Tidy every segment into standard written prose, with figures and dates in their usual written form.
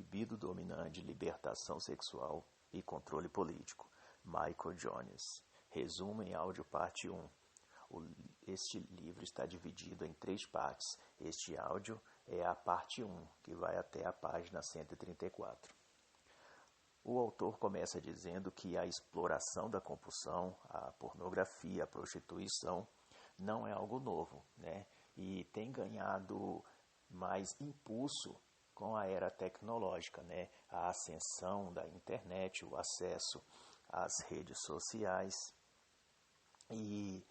libido dominante, libertação sexual e controle político. Michael Jones. Resumo em áudio, parte 1. Este livro está dividido em 3 partes. Este áudio é a parte 1, que vai até a página 134. O autor começa dizendo que a exploração da compulsão, a pornografia, a prostituição, não é algo novo, né? E tem ganhado mais impulso com a era tecnológica, né? A ascensão da internet, o acesso às redes sociais. E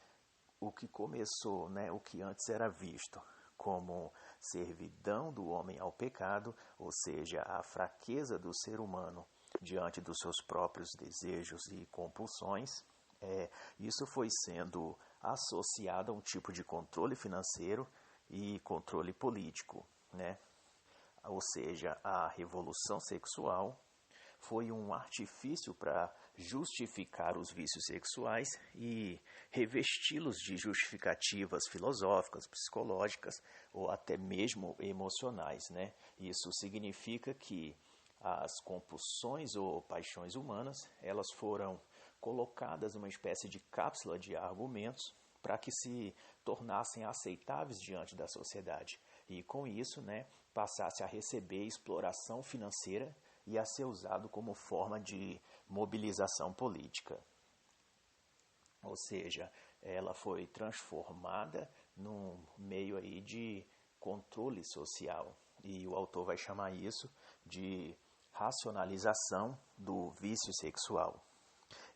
o que começou, né? O que antes era visto como servidão do homem ao pecado, ou seja, a fraqueza do ser humano diante dos seus próprios desejos e compulsões, isso foi sendo associado a um tipo de controle financeiro e controle político, né? Ou seja, a revolução sexual foi um artifício para justificar os vícios sexuais e revesti-los de justificativas filosóficas, psicológicas ou até mesmo emocionais, né? Isso significa que as compulsões ou paixões humanas, elas foram colocadas numa espécie de cápsula de argumentos para que se tornassem aceitáveis diante da sociedade. E com isso, né, passasse a receber exploração financeira e a ser usado como forma de mobilização política. Ou seja, ela foi transformada num meio aí de controle social. E o autor vai chamar isso de racionalização do vício sexual.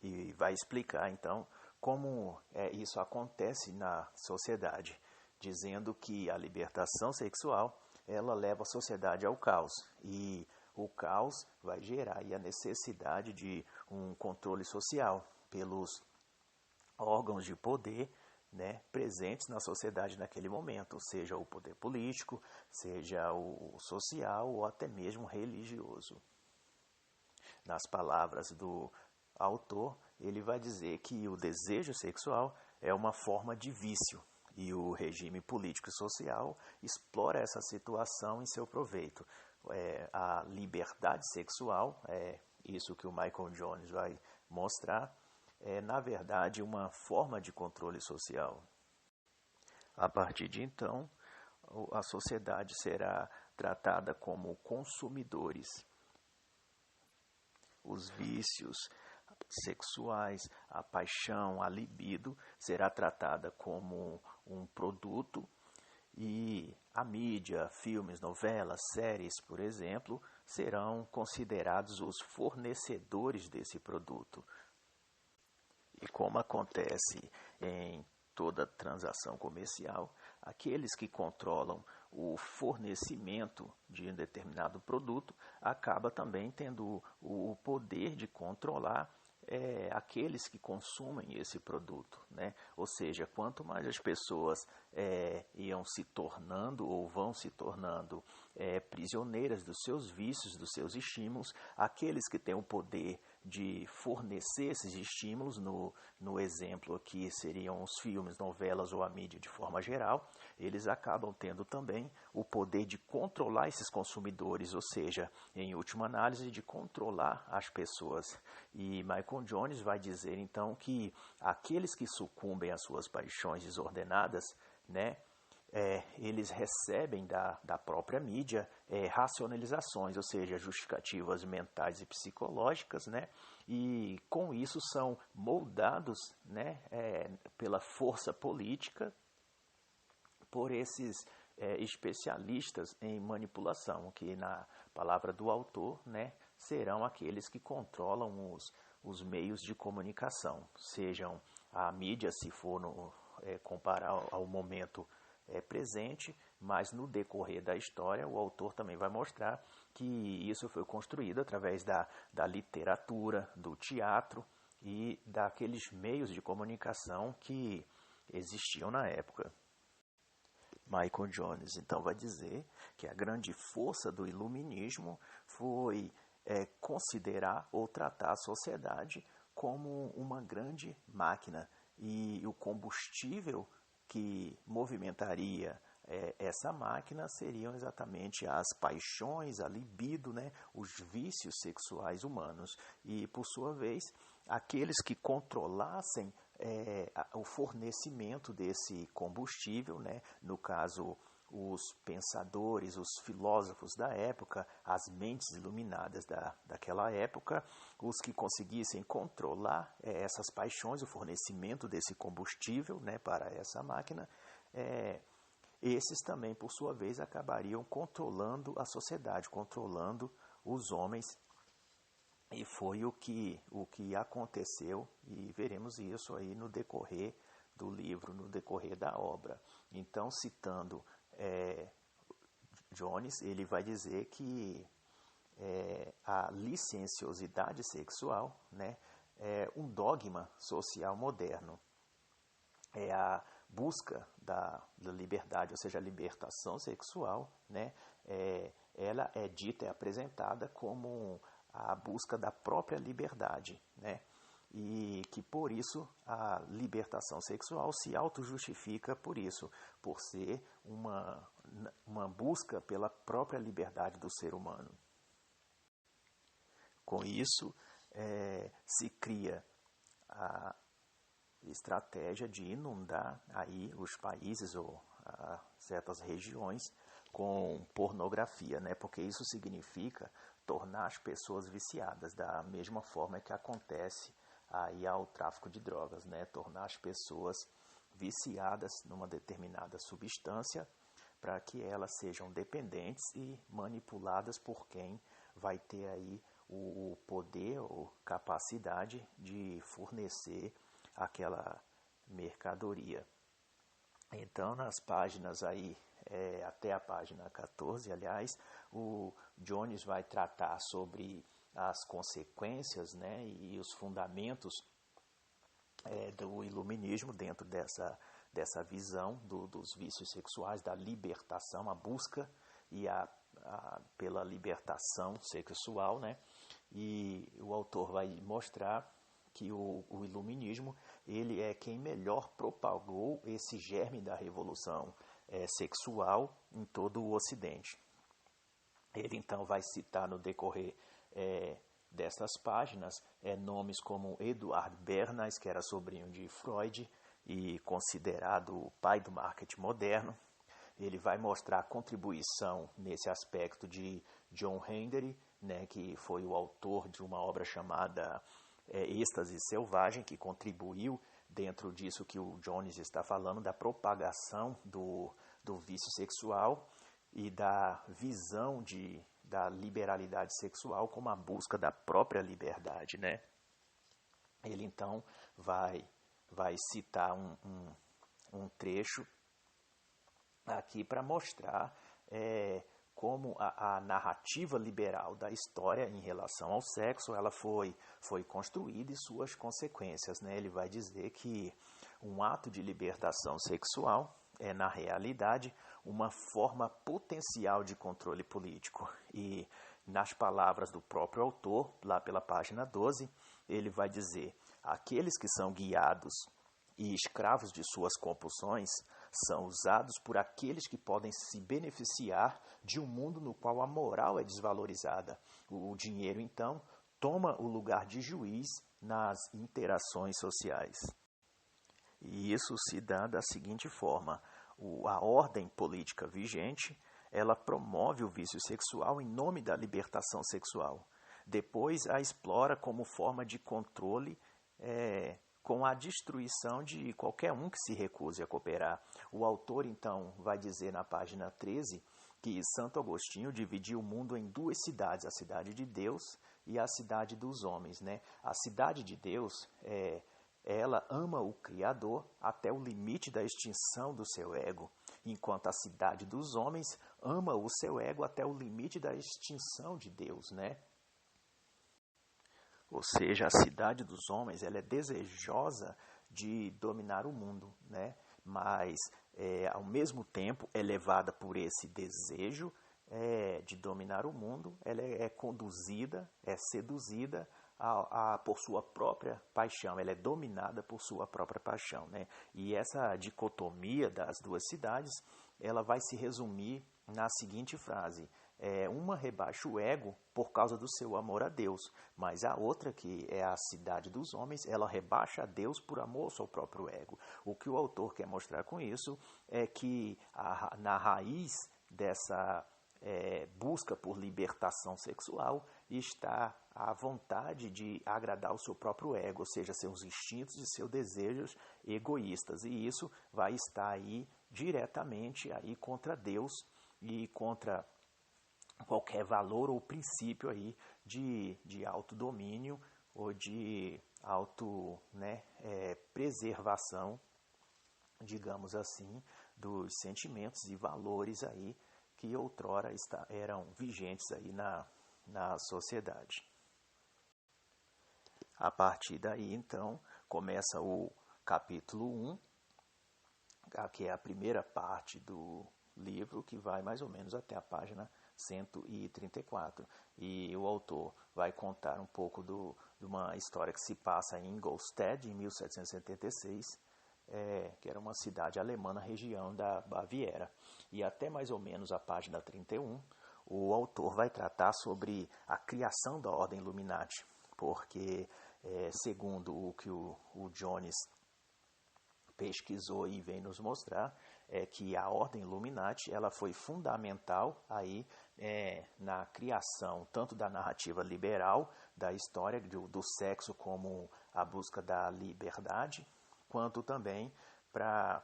E vai explicar, então, como isso acontece na sociedade, dizendo que a libertação sexual ela leva a sociedade ao caos. E o caos vai gerar aí a necessidade de um controle social pelos órgãos de poder, né, presentes na sociedade naquele momento, seja o poder político, seja o social ou até mesmo religioso. Nas palavras do autor, ele vai dizer que o desejo sexual é uma forma de vício e o regime político e social explora essa situação em seu proveito. A liberdade sexual, isso que o Michael Jones vai mostrar, é na verdade uma forma de controle social. A partir de então, a sociedade será tratada como consumidores. Os vícios sexuais, a paixão, a libido será tratada como um produto e a mídia, filmes, novelas, séries, por exemplo, serão considerados os fornecedores desse produto. E como acontece em toda transação comercial, aqueles que controlam o fornecimento de um determinado produto acaba também tendo o poder de controlar aqueles que consumem esse produto, né? Ou seja, quanto mais as pessoas iam se tornando ou vão se tornando prisioneiras dos seus vícios, dos seus estímulos, aqueles que têm o poder de fornecer esses estímulos, no exemplo aqui seriam os filmes, novelas ou a mídia de forma geral, eles acabam tendo também o poder de controlar esses consumidores, ou seja, em última análise, de controlar as pessoas. E Michael Jones vai dizer então que aqueles que sucumbem às suas paixões desordenadas, né, eles recebem da própria mídia racionalizações, ou seja, justificativas mentais e psicológicas, né? E com isso são moldados, né, pela força política por esses especialistas em manipulação, que na palavra do autor, né, serão aqueles que controlam os meios de comunicação, sejam a mídia, se for comparar ao momento presente, mas no decorrer da história o autor também vai mostrar que isso foi construído através da literatura, do teatro e daqueles meios de comunicação que existiam na época. Michael Jones então vai dizer que a grande força do iluminismo foi considerar ou tratar a sociedade como uma grande máquina, e o combustível que movimentaria essa máquina seriam exatamente as paixões, a libido, né, os vícios sexuais humanos. E, por sua vez, aqueles que controlassem o fornecimento desse combustível, né, no caso, os pensadores, os filósofos da época, as mentes iluminadas daquela época, os que conseguissem controlar essas paixões, o fornecimento desse combustível, né, para essa máquina, esses também, por sua vez, acabariam controlando a sociedade, controlando os homens. E foi o que aconteceu, e veremos isso aí no decorrer do livro, no decorrer da obra. Então, citando Jones, ele vai dizer que a licenciosidade sexual, né, é um dogma social moderno. É a busca da liberdade, ou seja, a libertação sexual, né, ela é dita, é apresentada como a busca da própria liberdade, né, e que por isso a libertação sexual se auto-justifica por isso, por ser uma busca pela própria liberdade do ser humano. Com isso, se cria a estratégia de inundar aí os países ou certas regiões com pornografia, né? Porque isso significa tornar as pessoas viciadas, da mesma forma que acontece aí ao tráfico de drogas, né? Tornar as pessoas viciadas numa determinada substância para que elas sejam dependentes e manipuladas por quem vai ter aí o poder ou capacidade de fornecer aquela mercadoria. Então, nas páginas aí, até a página 14, aliás, o Jones vai tratar sobre as consequências, né, e os fundamentos do iluminismo dentro dessa visão dos vícios sexuais, da libertação, a busca e pela libertação sexual, né? E o autor vai mostrar que o iluminismo ele é quem melhor propagou esse germe da revolução sexual em todo o Ocidente. Ele então vai citar no decorrer dessas páginas nomes como Eduard Bernays, que era sobrinho de Freud e considerado o pai do marketing moderno. Ele vai mostrar a contribuição nesse aspecto de John Henry, né, que foi o autor de uma obra chamada Êxtase Selvagem, que contribuiu dentro disso que o Jones está falando, da propagação do vício sexual e da visão da liberalidade sexual como a busca da própria liberdade, né? Ele então vai citar um trecho aqui para mostrar como a narrativa liberal da história em relação ao sexo ela foi construída e suas consequências, né? Ele vai dizer que um ato de libertação sexual é, na realidade, uma forma potencial de controle político. E, nas palavras do próprio autor, lá pela página 12, ele vai dizer: aqueles que são guiados e escravos de suas compulsões são usados por aqueles que podem se beneficiar de um mundo no qual a moral é desvalorizada. O dinheiro, então, toma o lugar de juiz nas interações sociais. E isso se dá da seguinte forma: a ordem política vigente, ela promove o vício sexual em nome da libertação sexual. Depois a explora como forma de controle com a destruição de qualquer um que se recuse a cooperar. O autor, então, vai dizer na página 13 que Santo Agostinho dividiu o mundo em duas cidades, a cidade de Deus e a cidade dos homens, né? A cidade de Deus ela ama o Criador até o limite da extinção do seu ego, enquanto a cidade dos homens ama o seu ego até o limite da extinção de Deus, né? Ou seja, a cidade dos homens ela é desejosa de dominar o mundo, né? Mas, ao mesmo tempo, é levada por esse desejo de dominar o mundo, ela é conduzida, é seduzida por sua própria paixão, ela é dominada por sua própria paixão, né? E essa dicotomia das duas cidades ela vai se resumir na seguinte frase: uma rebaixa o ego por causa do seu amor a Deus, mas a outra, que é a cidade dos homens, ela rebaixa a Deus por amor ao seu próprio ego. O que o autor quer mostrar com isso é que na raiz dessa busca por libertação sexual está a vontade de agradar o seu próprio ego, ou seja, seus instintos e seus desejos egoístas. E isso vai estar aí diretamente aí contra Deus e contra qualquer valor ou princípio aí de autodomínio ou de preservação, digamos assim, dos sentimentos e valores aí que outrora eram vigentes aí na sociedade. A partir daí, então, começa o capítulo 1, que é a primeira parte do livro, que vai mais ou menos até a página 134. E o autor vai contar um pouco de uma história que se passa em Ingolstadt, em 1776, que era uma cidade alemã na região da Baviera. E até mais ou menos a página 31, o autor vai tratar sobre a criação da Ordem Illuminati, porque, segundo o que o Jones pesquisou e vem nos mostrar, é que a Ordem Illuminati ela foi fundamental aí na criação tanto da narrativa liberal, da história do sexo como a busca da liberdade, quanto também para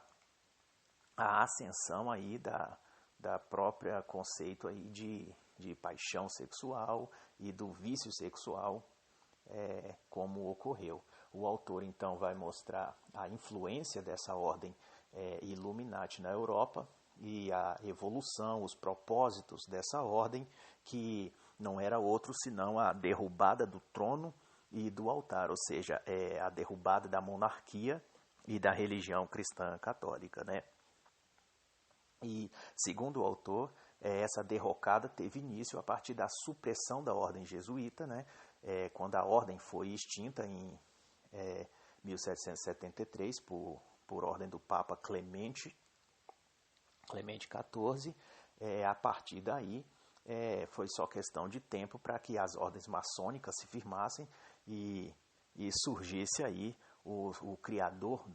a ascensão aí da própria conceito aí de paixão sexual e do vício sexual, como ocorreu. O autor, então, vai mostrar a influência dessa ordem Illuminati na Europa e a evolução, os propósitos dessa ordem, que não era outro senão a derrubada do trono e do altar, ou seja, a derrubada da monarquia e da religião cristã católica, né? E, segundo o autor, essa derrocada teve início a partir da supressão da ordem jesuíta, né? Quando a ordem foi extinta em 1773 por ordem do Papa Clemente XIV. A partir daí foi só questão de tempo para que as ordens maçônicas se firmassem e surgisse aí o criador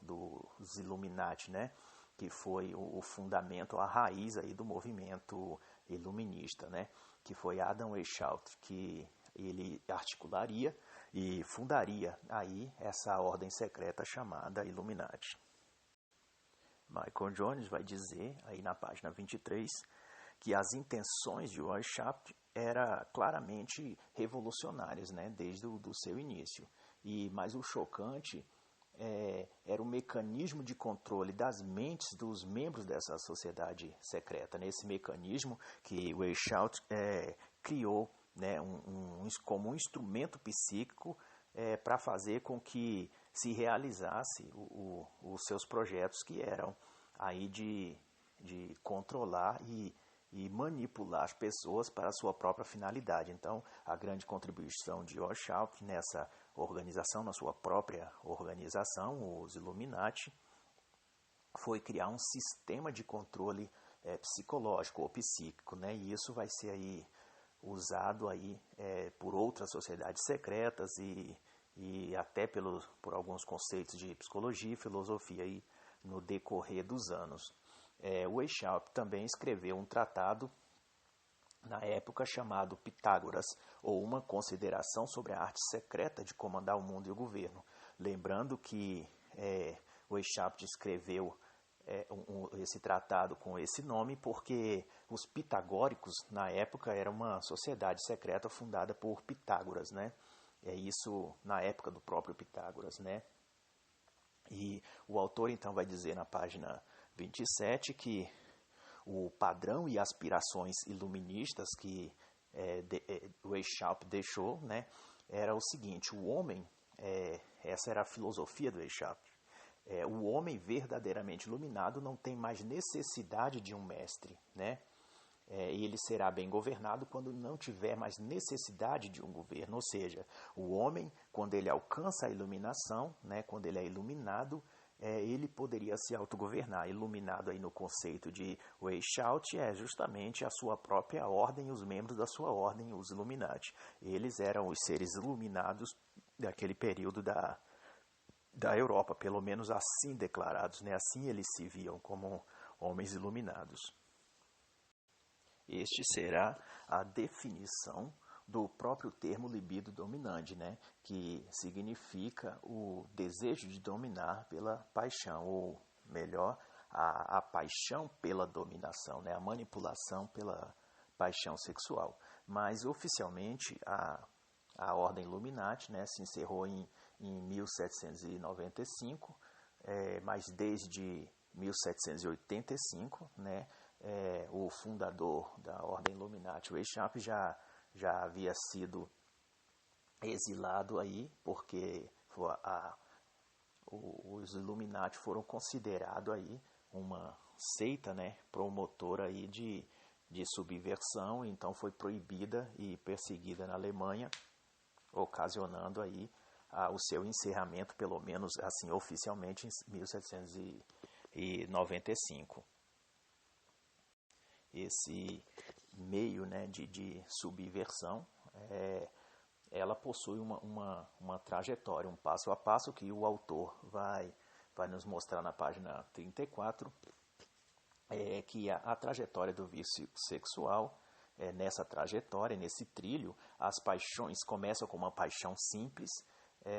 dos Illuminati, né? Que foi o fundamento, a raiz aí do movimento iluminista, né? Que foi Adam Weishaupt, que ele articularia e fundaria aí essa ordem secreta chamada Illuminati. Michael Jones vai dizer, aí na página 23, que as intenções de Weishaupt eram claramente revolucionárias, né, desde o seu início. Mas o chocante era o mecanismo de controle das mentes dos membros dessa sociedade secreta. Nesse mecanismo que Weishaupt criou, né, como um instrumento psíquico para fazer com que se realizasse os seus projetos, que eram aí de controlar e manipular as pessoas para a sua própria finalidade. Então, a grande contribuição de Weishaupt nessa organização, na sua própria organização, os Illuminati, foi criar um sistema de controle psicológico ou psíquico, né? E isso vai ser aí usado aí por outras sociedades secretas e até por alguns conceitos de psicologia e filosofia aí no decorrer dos anos. Weishaupt também escreveu um tratado na época chamado Pitágoras, ou uma consideração sobre a arte secreta de comandar o mundo e o governo. Lembrando que Weishaupt escreveu esse tratado com esse nome porque os pitagóricos, na época, era uma sociedade secreta fundada por Pitágoras, né? Isso na época do próprio Pitágoras, né? E o autor, então, vai dizer na página 27 que o padrão e aspirações iluministas que Weishaupt deixou, né, era o seguinte: o homem, essa era a filosofia do Weishaupt, o homem verdadeiramente iluminado não tem mais necessidade de um mestre, né? E ele será bem governado quando não tiver mais necessidade de um governo. Ou seja, o homem, quando ele alcança a iluminação, né, quando ele é iluminado, ele poderia se autogovernar. Iluminado aí no conceito de Weishaupt é justamente a sua própria ordem, os membros da sua ordem, os Illuminati. Eles eram os seres iluminados daquele período da Europa, pelo menos assim declarados, né? Assim eles se viam como homens iluminados. Este será a definição do próprio termo libido dominante, né? Que significa o desejo de dominar pela paixão, ou melhor, a paixão pela dominação, né? A manipulação pela paixão sexual. Mas oficialmente a Ordem Illuminati, né, se encerrou em 1795, mas desde 1785, né, o fundador da Ordem Illuminati, Weishaupt, já havia sido exilado aí, porque os Illuminati foram considerados aí uma seita, né, promotora aí de subversão, então foi proibida e perseguida na Alemanha, ocasionando aí o seu encerramento, pelo menos assim oficialmente, em 1795. Esse meio, né, de subversão, ela possui uma trajetória, um passo a passo que o autor vai nos mostrar na página 34, que a trajetória do vício sexual, nessa trajetória, nesse trilho, as paixões começam com uma paixão simples,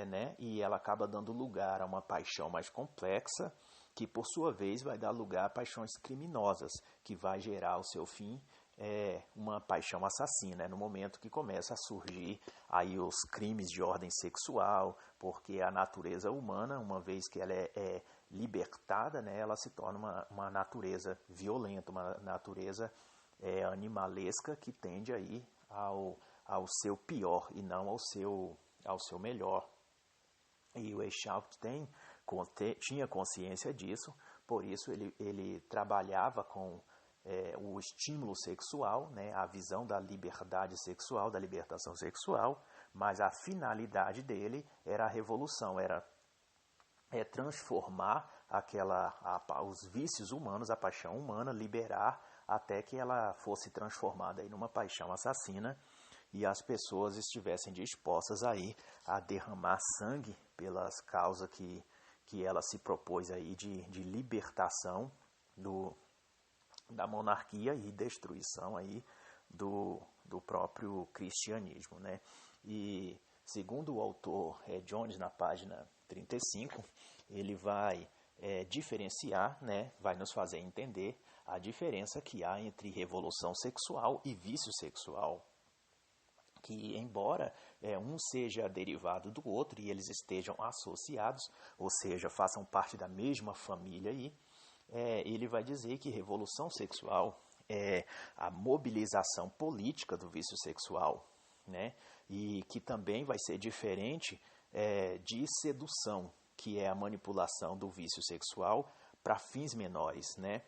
né, e ela acaba dando lugar a uma paixão mais complexa, que por sua vez vai dar lugar a paixões criminosas, que vai gerar ao seu fim uma paixão assassina, no momento que começa a surgir aí os crimes de ordem sexual, porque a natureza humana, uma vez que ela é libertada, né, ela se torna uma natureza violenta, uma natureza animalesca que tende aí ao seu pior e não ao seu melhor. E o Weishaupt tinha consciência disso, por isso ele trabalhava com o estímulo sexual, né, a visão da liberdade sexual, da libertação sexual, mas a finalidade dele era a revolução, era transformar os vícios humanos, a paixão humana, liberar até que ela fosse transformada em uma paixão assassina e as pessoas estivessem dispostas aí a derramar sangue pelas causas que ela se propôs aí de libertação da monarquia e destruição aí do próprio cristianismo, né? E segundo o autor Jones, na página 35, ele vai diferenciar, né, vai nos fazer entender a diferença que há entre revolução sexual e vício sexual, que embora um seja derivado do outro e eles estejam associados, ou seja, façam parte da mesma família aí, ele vai dizer que revolução sexual é a mobilização política do vício sexual, né? E que também vai ser diferente de sedução, que é a manipulação do vício sexual para fins menores, né?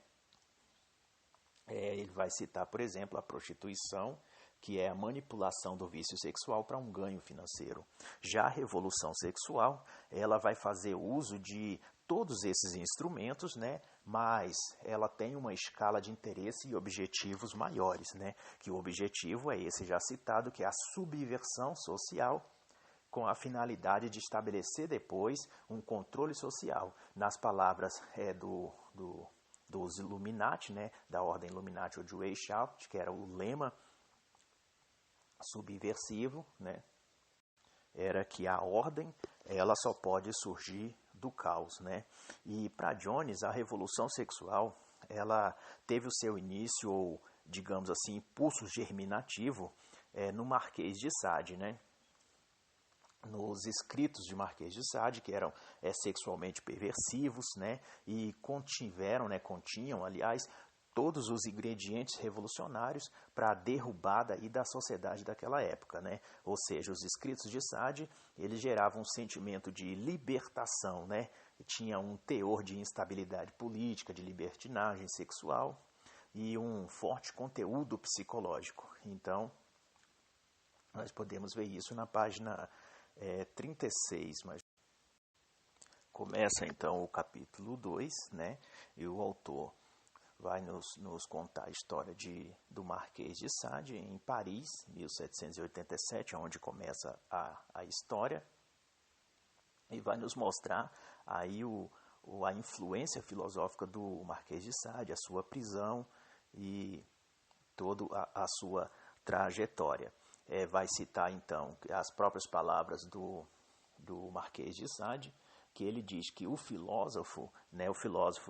Ele vai citar, por exemplo, a prostituição, que é a manipulação do vício sexual para um ganho financeiro. Já a revolução sexual, ela vai fazer uso de todos esses instrumentos, né? Mas ela tem uma escala de interesse e objetivos maiores, né? Que o objetivo é esse já citado, que é a subversão social, com a finalidade de estabelecer depois um controle social. Nas palavras dos Illuminati, né? Da Ordem Illuminati ou de Weishaupt, que era o lema subversivo, né? Era que a ordem ela só pode surgir do caos, né? E para Jones, a revolução sexual ela teve o seu início, ou digamos assim, impulso germinativo no Marquês de Sade, né? Nos escritos de Marquês de Sade, que eram sexualmente perversivos, né? E continham, aliás, todos os ingredientes revolucionários para a derrubada aí da sociedade daquela época, né? Ou seja, os escritos de Sade, eles geravam um sentimento de libertação, né? Tinha um teor de instabilidade política, de libertinagem sexual e um forte conteúdo psicológico. Então, nós podemos ver isso na página 36, mas Começa então o capítulo 2, né? E o autor vai nos contar a história do Marquês de Sade em Paris, 1787, onde começa a história, e vai nos mostrar aí a influência filosófica do Marquês de Sade, a sua prisão e toda a sua trajetória. Vai citar então as próprias palavras do Marquês de Sade, que ele diz que o filósofo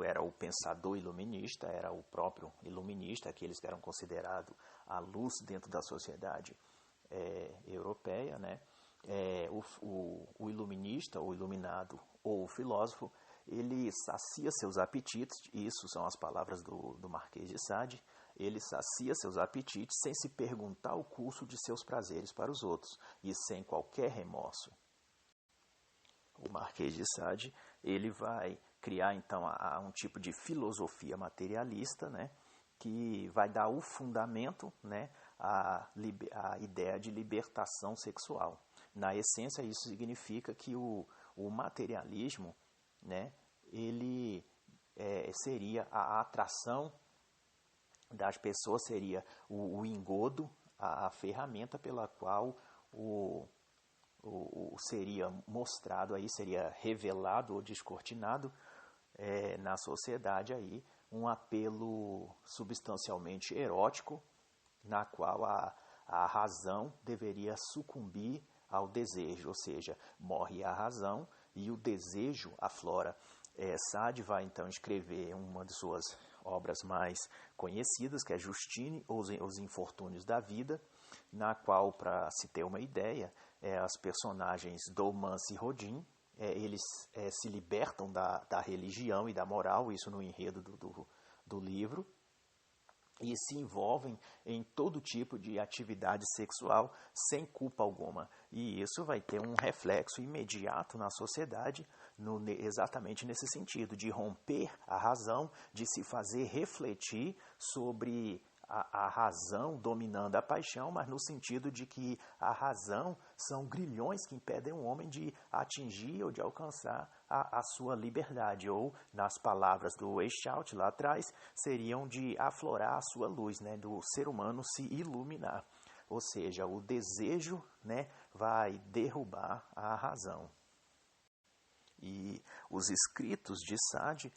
era o pensador iluminista, era o próprio iluminista, aqueles que eram considerados a luz dentro da sociedade europeia, né? O iluminista, o iluminado ou o filósofo, ele sacia seus apetites, isso são as palavras do Marquês de Sade, ele sacia seus apetites sem se perguntar o curso de seus prazeres para os outros e sem qualquer remorso. O Marquês de Sade, ele vai criar então um tipo de filosofia materialista, né, que vai dar o fundamento, né, à ideia de libertação sexual. Na essência, isso significa que o materialismo, né, ele seria a atração das pessoas, seria o engodo, a ferramenta pela qual seria mostrado aí, seria revelado ou descortinado na sociedade aí um apelo substancialmente erótico, na qual a razão deveria sucumbir ao desejo, ou seja, morre a razão e o desejo aflora. Sade vai então escrever uma de suas obras mais conhecidas, que é Justine, ou Os Infortúnios da Vida, na qual, para se ter uma ideia, as personagens Dolmance e Rodin, eles se libertam da religião e da moral, isso no enredo do livro, e se envolvem em todo tipo de atividade sexual sem culpa alguma. E isso vai ter um reflexo imediato na sociedade, exatamente nesse sentido, de romper a razão, de se fazer refletir sobre a razão dominando a paixão, mas no sentido de que a razão são grilhões que impedem o homem de atingir ou de alcançar a sua liberdade, ou, nas palavras do Weishaupt lá atrás, seriam de aflorar a sua luz, né, do ser humano se iluminar. Ou seja, o desejo, né, vai derrubar a razão. E os escritos de Sade,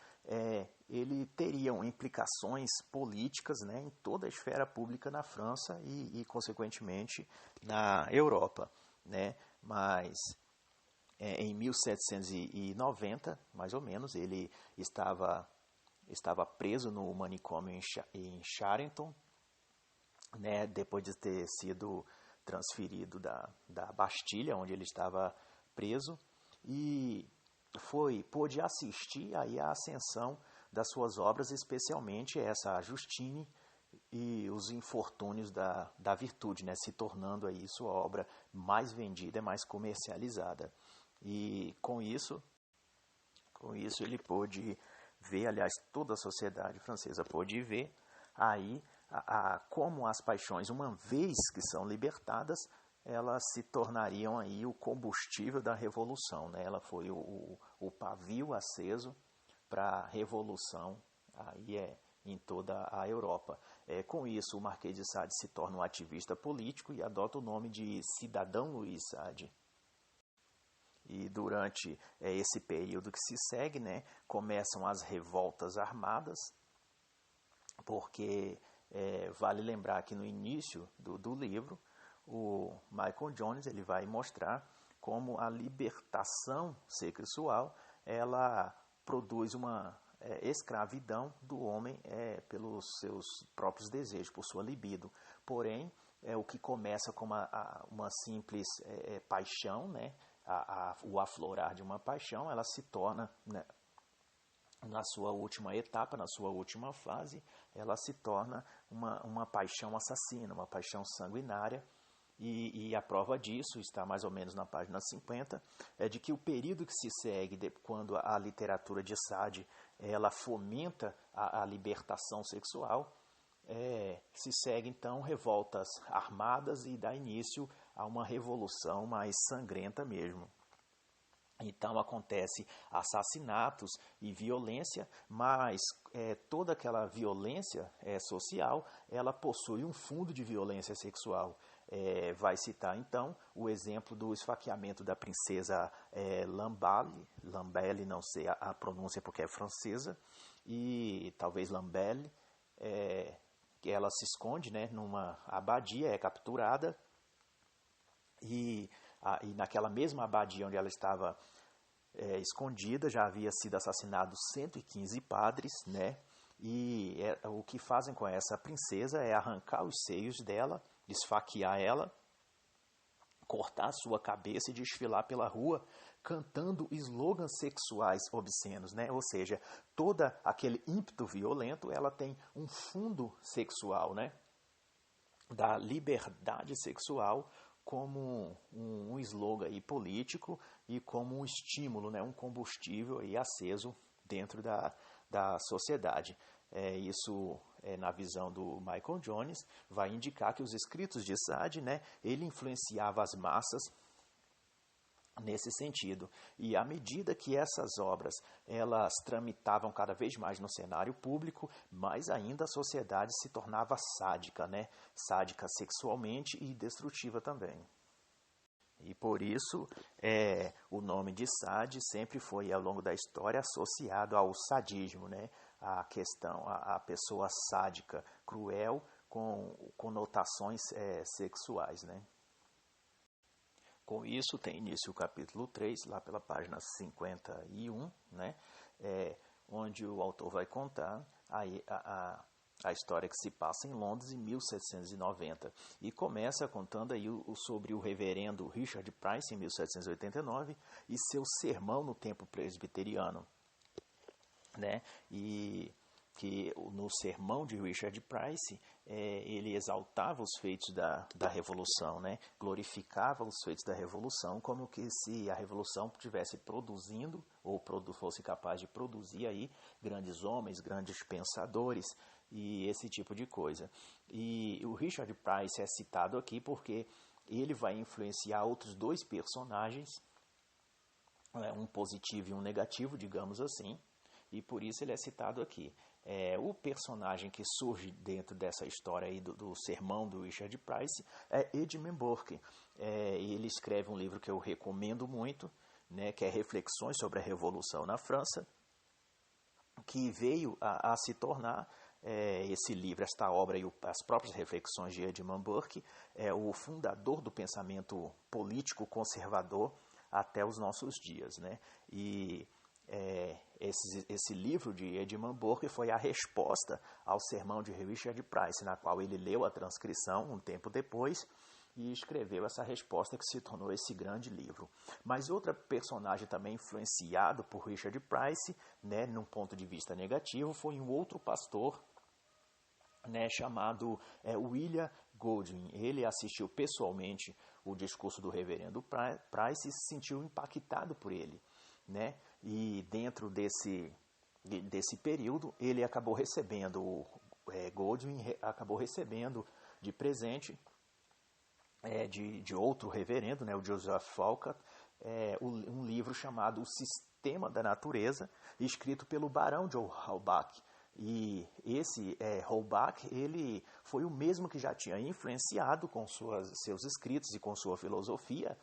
ele teriam implicações políticas, né, em toda a esfera pública na França e consequentemente, na Europa, né? Mas em 1790, mais ou menos, ele estava preso no manicômio em Charenton, né, depois de ter sido transferido da Bastilha, onde ele estava preso, e pôde assistir aí à ascensão das suas obras, especialmente essa Justine e os Infortúnios da Virtude, né, se tornando aí sua obra mais vendida e mais comercializada. E com isso ele pôde ver, aliás, toda a sociedade francesa pôde ver aí como as paixões, uma vez que são libertadas, elas se tornariam aí o combustível da revolução, né? Ela foi o pavio aceso para a revolução aí em toda a Europa. Com isso, o Marquês de Sade se torna um ativista político e adota o nome de Cidadão Luiz Sade. E durante esse período que se segue, né, começam as revoltas armadas, porque vale lembrar que no início do livro, o Michael Jones ele vai mostrar como a libertação sexual ela produz uma escravidão do homem pelos seus próprios desejos, por sua libido. Porém, o que começa como uma simples paixão, né, o aflorar de uma paixão, ela se torna, né, na sua última etapa, na sua última fase, ela se torna uma paixão assassina, uma paixão sanguinária. E a prova disso está mais ou menos na página 50, de que o período que se segue quando a literatura de Sade ela fomenta a libertação sexual, se segue então revoltas armadas e dá início a uma revolução mais sangrenta mesmo. Então acontece assassinatos e violência, mas toda aquela violência social, ela possui um fundo de violência sexual. Vai citar então o exemplo do esfaqueamento da princesa Lambelle, não sei a pronúncia porque é francesa, e talvez Lambelle, que ela se esconde, né, numa abadia, é capturada, e naquela mesma abadia onde ela estava escondida, já havia sido assassinados 115 padres, né? E o que fazem com essa princesa é arrancar os seios dela, esfaquear ela, cortar sua cabeça e desfilar pela rua cantando slogans sexuais obscenos, né? Ou seja, todo aquele ímpeto violento, ela tem um fundo sexual, né? Da liberdade sexual como um slogan aí político e como um estímulo, né? Um combustível aí aceso dentro da sociedade. Isso, na visão do Michael Jones, vai indicar que os escritos de Sade, né, ele influenciava as massas nesse sentido. E à medida que essas obras elas tramitavam cada vez mais no cenário público, mais ainda a sociedade se tornava sádica, né? Sádica sexualmente e destrutiva também. E por isso, o nome de Sade sempre foi, ao longo da história, associado ao sadismo, né? A questão, a pessoa sádica, cruel, com conotações sexuais, né? Com isso, tem início o capítulo 3, lá pela página 51, né? Onde o autor vai contar a história que se passa em Londres em 1790 e começa contando aí sobre o reverendo Richard Price em 1789 e seu sermão no templo presbiteriano, né? E que no sermão de Richard Price ele exaltava os feitos da Revolução, né? Glorificava os feitos da Revolução como que se a Revolução estivesse produzindo ou fosse capaz de produzir aí grandes homens, grandes pensadores e esse tipo de coisa. E o Richard Price é citado aqui porque ele vai influenciar outros dois personagens, um positivo e um negativo, digamos assim, e por isso ele é citado aqui. O personagem que surge dentro dessa história aí do sermão do Richard Price é Edmund Burke. Ele escreve um livro que eu recomendo muito, né, que é Reflexões sobre a Revolução na França, que veio a se tornar esse livro, esta obra e as próprias reflexões de Edmund Burke, o fundador do pensamento político conservador até os nossos dias, né? E esse livro de Edmund Burke foi a resposta ao sermão de Richard Price, na qual ele leu a transcrição um tempo depois e escreveu essa resposta que se tornou esse grande livro. Mas outra personagem também influenciado por Richard Price, né, num ponto de vista negativo, foi um outro pastor, né, chamado William Goldwyn. Ele assistiu pessoalmente o discurso do reverendo Price e se sentiu impactado por ele, né? E dentro desse período ele acabou recebendo, Goldwyn acabou recebendo de presente de outro reverendo, né, o Joseph Falcott, um livro chamado O Sistema da Natureza, escrito pelo Barão de Holbach. E esse Holbach, ele foi o mesmo que já tinha influenciado com seus escritos e com sua filosofia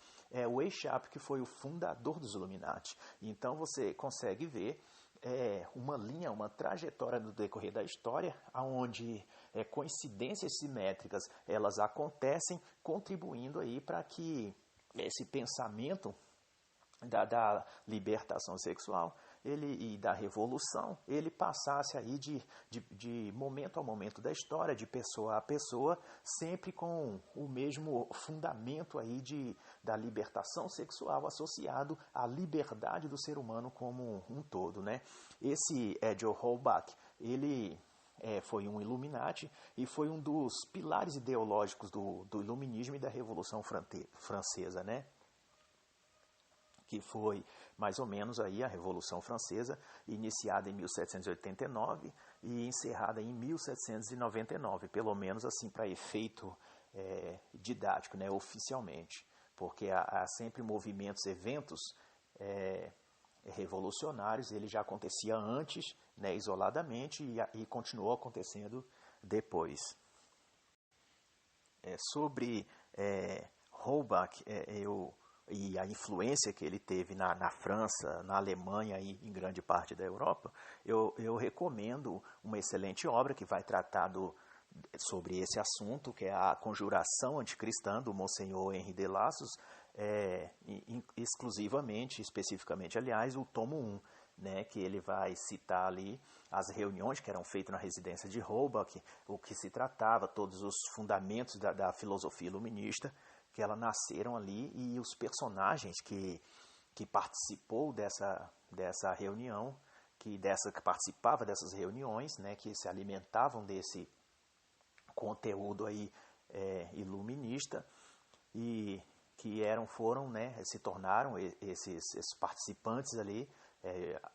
o Weishaupt, que foi o fundador dos Illuminati. Então você consegue ver uma linha, uma trajetória no decorrer da história, onde coincidências simétricas elas acontecem, contribuindo aí para que esse pensamento da libertação sexual e da revolução, ele passasse aí de momento a momento da história, de pessoa a pessoa, sempre com o mesmo fundamento aí da libertação sexual associado à liberdade do ser humano como um todo, né? Esse Joe Holbach, ele foi um Illuminati e foi um dos pilares ideológicos do iluminismo e da Revolução Francesa, né? Que foi mais ou menos aí a Revolução Francesa, iniciada em 1789 e encerrada em 1799, pelo menos assim para efeito didático, né, oficialmente, porque há sempre movimentos, eventos revolucionários. Ele já acontecia antes, né, isoladamente, e continuou acontecendo depois. Sobre Holbach e a influência que ele teve na França, na Alemanha e em grande parte da Europa, eu recomendo uma excelente obra que vai tratar sobre esse assunto, que é a Conjuração Anticristã, do Monsenhor Henri de Lassos, exclusivamente, especificamente, aliás, o tomo 1, né, que ele vai citar ali as reuniões que eram feitas na residência de Holbach, o que se tratava, todos os fundamentos da filosofia iluminista, que ela nasceram ali, e os personagens que participou dessa reunião, que participava dessas reuniões, né, que se alimentavam desse conteúdo aí iluminista, e que se tornaram esses participantes ali,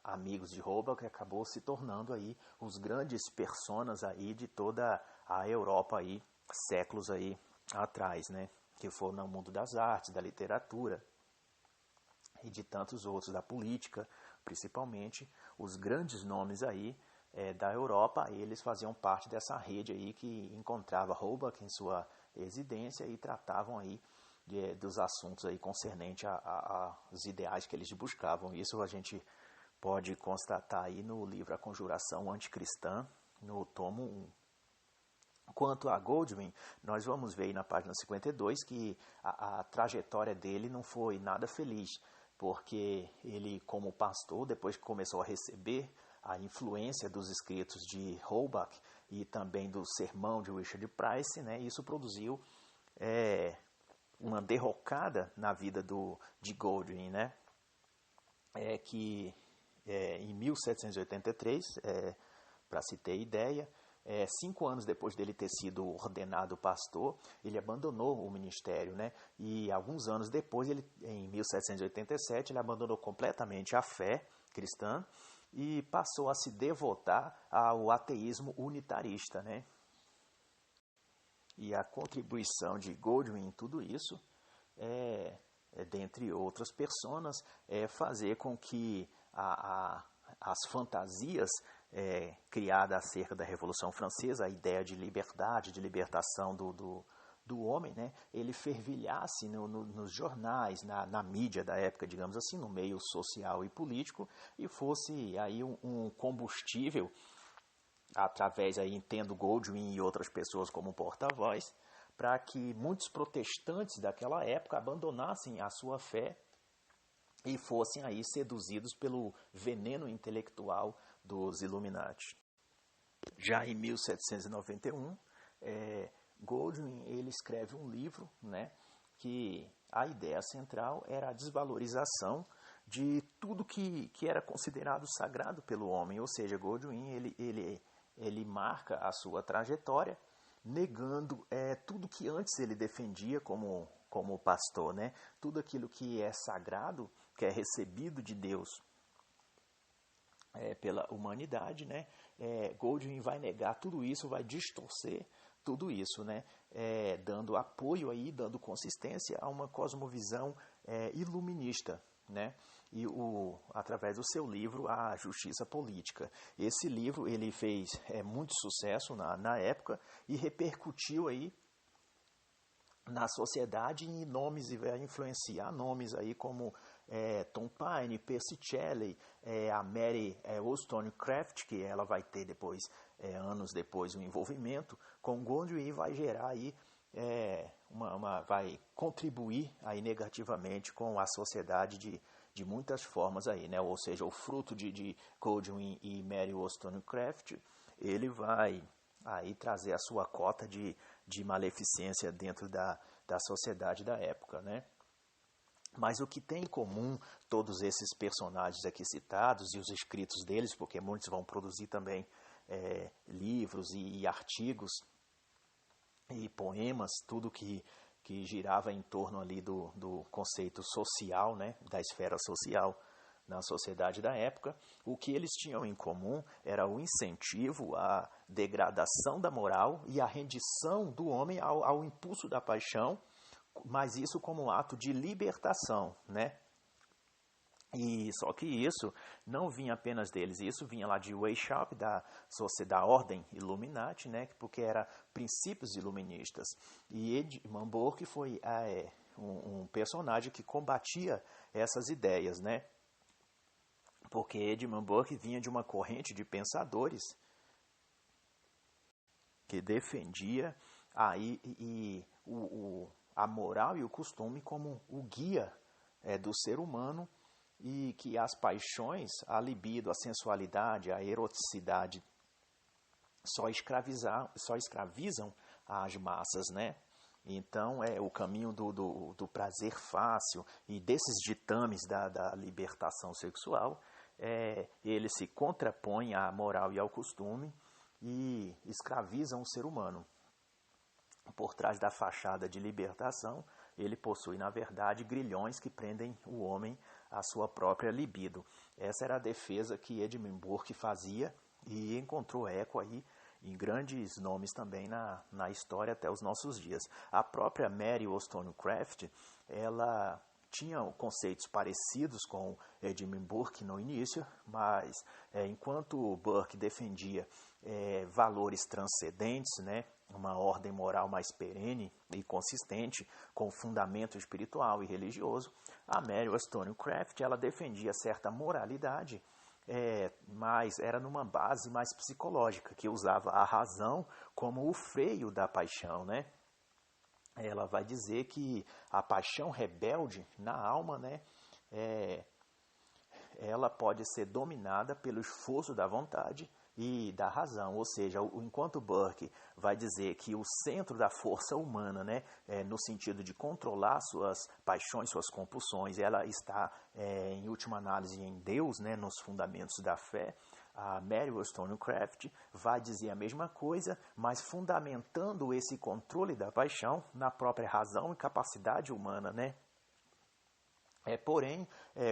amigos de Holbach, que acabou se tornando aí os grandes personas aí de toda a Europa aí, séculos aí atrás, né? Que foram no mundo das artes, da literatura e de tantos outros, da política, principalmente. Os grandes nomes aí da Europa, eles faziam parte dessa rede aí que encontrava Holbach em sua residência e tratavam aí dos assuntos aí concernentes aos ideais que eles buscavam. Isso a gente pode constatar aí no livro A Conjuração Anticristã, no tomo 1. Quanto a Goldwyn, nós vamos ver aí na página 52 que a trajetória dele não foi nada feliz, porque ele, como pastor, depois que começou a receber a influência dos escritos de Holbach e também do sermão de Richard Price, né, isso produziu uma derrocada na vida de Goldwyn, né, que em 1783, para se ter ideia, 5 anos depois dele ter sido ordenado pastor, ele abandonou o ministério, né? E alguns anos depois, em 1787, ele abandonou completamente a fé cristã e passou a se devotar ao ateísmo unitarista, né? E a contribuição de Goldwyn em tudo isso, dentre outras personas, é fazer com que as fantasias criadas acerca da Revolução Francesa, a ideia de liberdade, de libertação do homem, né, ele fervilhasse nos jornais, na mídia da época, digamos assim, no meio social e político, e fosse aí um combustível, através, aí, entendo Goldwyn e outras pessoas como porta-voz, para que muitos protestantes daquela época abandonassem a sua fé e fossem aí seduzidos pelo veneno intelectual dos Illuminati. Já em 1791, Goldwyn ele escreve um livro, né, que a ideia central era a desvalorização de tudo que era considerado sagrado pelo homem, ou seja, Goldwyn ele marca a sua trajetória negando tudo que antes ele defendia como pastor, né? Tudo aquilo que é sagrado, que é recebido de Deus pela humanidade, né? Goldwyn vai negar tudo isso, vai distorcer tudo isso, né? Dando apoio aí, dando consistência a uma cosmovisão iluminista, né? E através do seu livro A Justiça Política. Esse livro ele fez muito sucesso na época e repercutiu aí na sociedade e nomes, e vai influenciar nomes aí como Tom Paine, Percy Shelley, a Mary Wollstonecraft, que ela vai ter depois, anos depois, um envolvimento com Goldwyn e vai gerar aí vai contribuir aí negativamente com a sociedade de muitas formas aí, né? Ou seja, o fruto de Goldwyn e Mary Wollstonecraft, ele vai aí trazer a sua cota de maleficência dentro da sociedade da época, né? Mas o que tem em comum todos esses personagens aqui citados e os escritos deles, porque muitos vão produzir também livros e artigos e poemas, tudo que girava em torno ali do conceito social, né, da esfera social na sociedade da época, o que eles tinham em comum era o incentivo à degradação da moral e à rendição do homem ao impulso da paixão, mas isso como um ato de libertação, né? E só que isso não vinha apenas deles, isso vinha lá de Weishaupt, da Sociedade Ordem Illuminati, né, porque era princípios iluministas. E Edmund Burke foi um personagem que combatia essas ideias, né, porque Edmund Burke vinha de uma corrente de pensadores que defendia a moral e o costume como o guia do ser humano, e que as paixões, a libido, a sensualidade, a eroticidade só escravizam as massas, né? Então, o caminho do prazer fácil e desses ditames da libertação sexual, ele se contrapõe à moral e ao costume e escravizam o ser humano. Por trás da fachada de libertação, ele possui, na verdade, grilhões que prendem o homem à sua própria libido. Essa era a defesa que Edmund Burke fazia e encontrou eco aí em grandes nomes também na história até os nossos dias. A própria Mary Wollstonecraft, ela tinha conceitos parecidos com Edmund Burke no início, mas enquanto Burke defendia valores transcendentes, né, uma ordem moral mais perene e consistente, com fundamento espiritual e religioso, a Mary Wollstonecraft, ela defendia certa moralidade, mas era numa base mais psicológica, que usava a razão como o freio da paixão, né? Ela vai dizer que a paixão rebelde na alma, né, ela pode ser dominada pelo esforço da vontade e da razão, ou seja, enquanto Burke vai dizer que o centro da força humana, né, no sentido de controlar suas paixões, suas compulsões, ela está, em última análise, em Deus, né, nos fundamentos da fé, a Mary Wollstonecraft vai dizer a mesma coisa, mas fundamentando esse controle da paixão na própria razão e capacidade humana, né? Porém,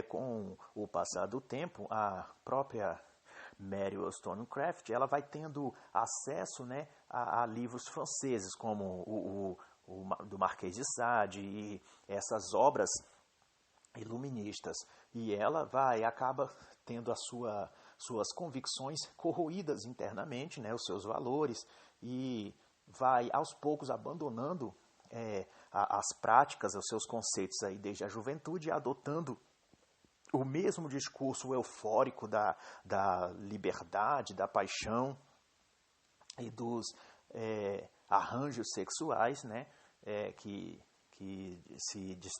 com o passar do tempo, a própria Mary Wollstonecraft, ela vai tendo acesso, né, a livros franceses, como o do Marquês de Sade e essas obras iluministas. E ela acaba tendo suas convicções corroídas internamente, né, os seus valores, e vai aos poucos abandonando as práticas, os seus conceitos aí desde a juventude, adotando o mesmo discurso eufórico da liberdade, da paixão e dos arranjos sexuais, né, que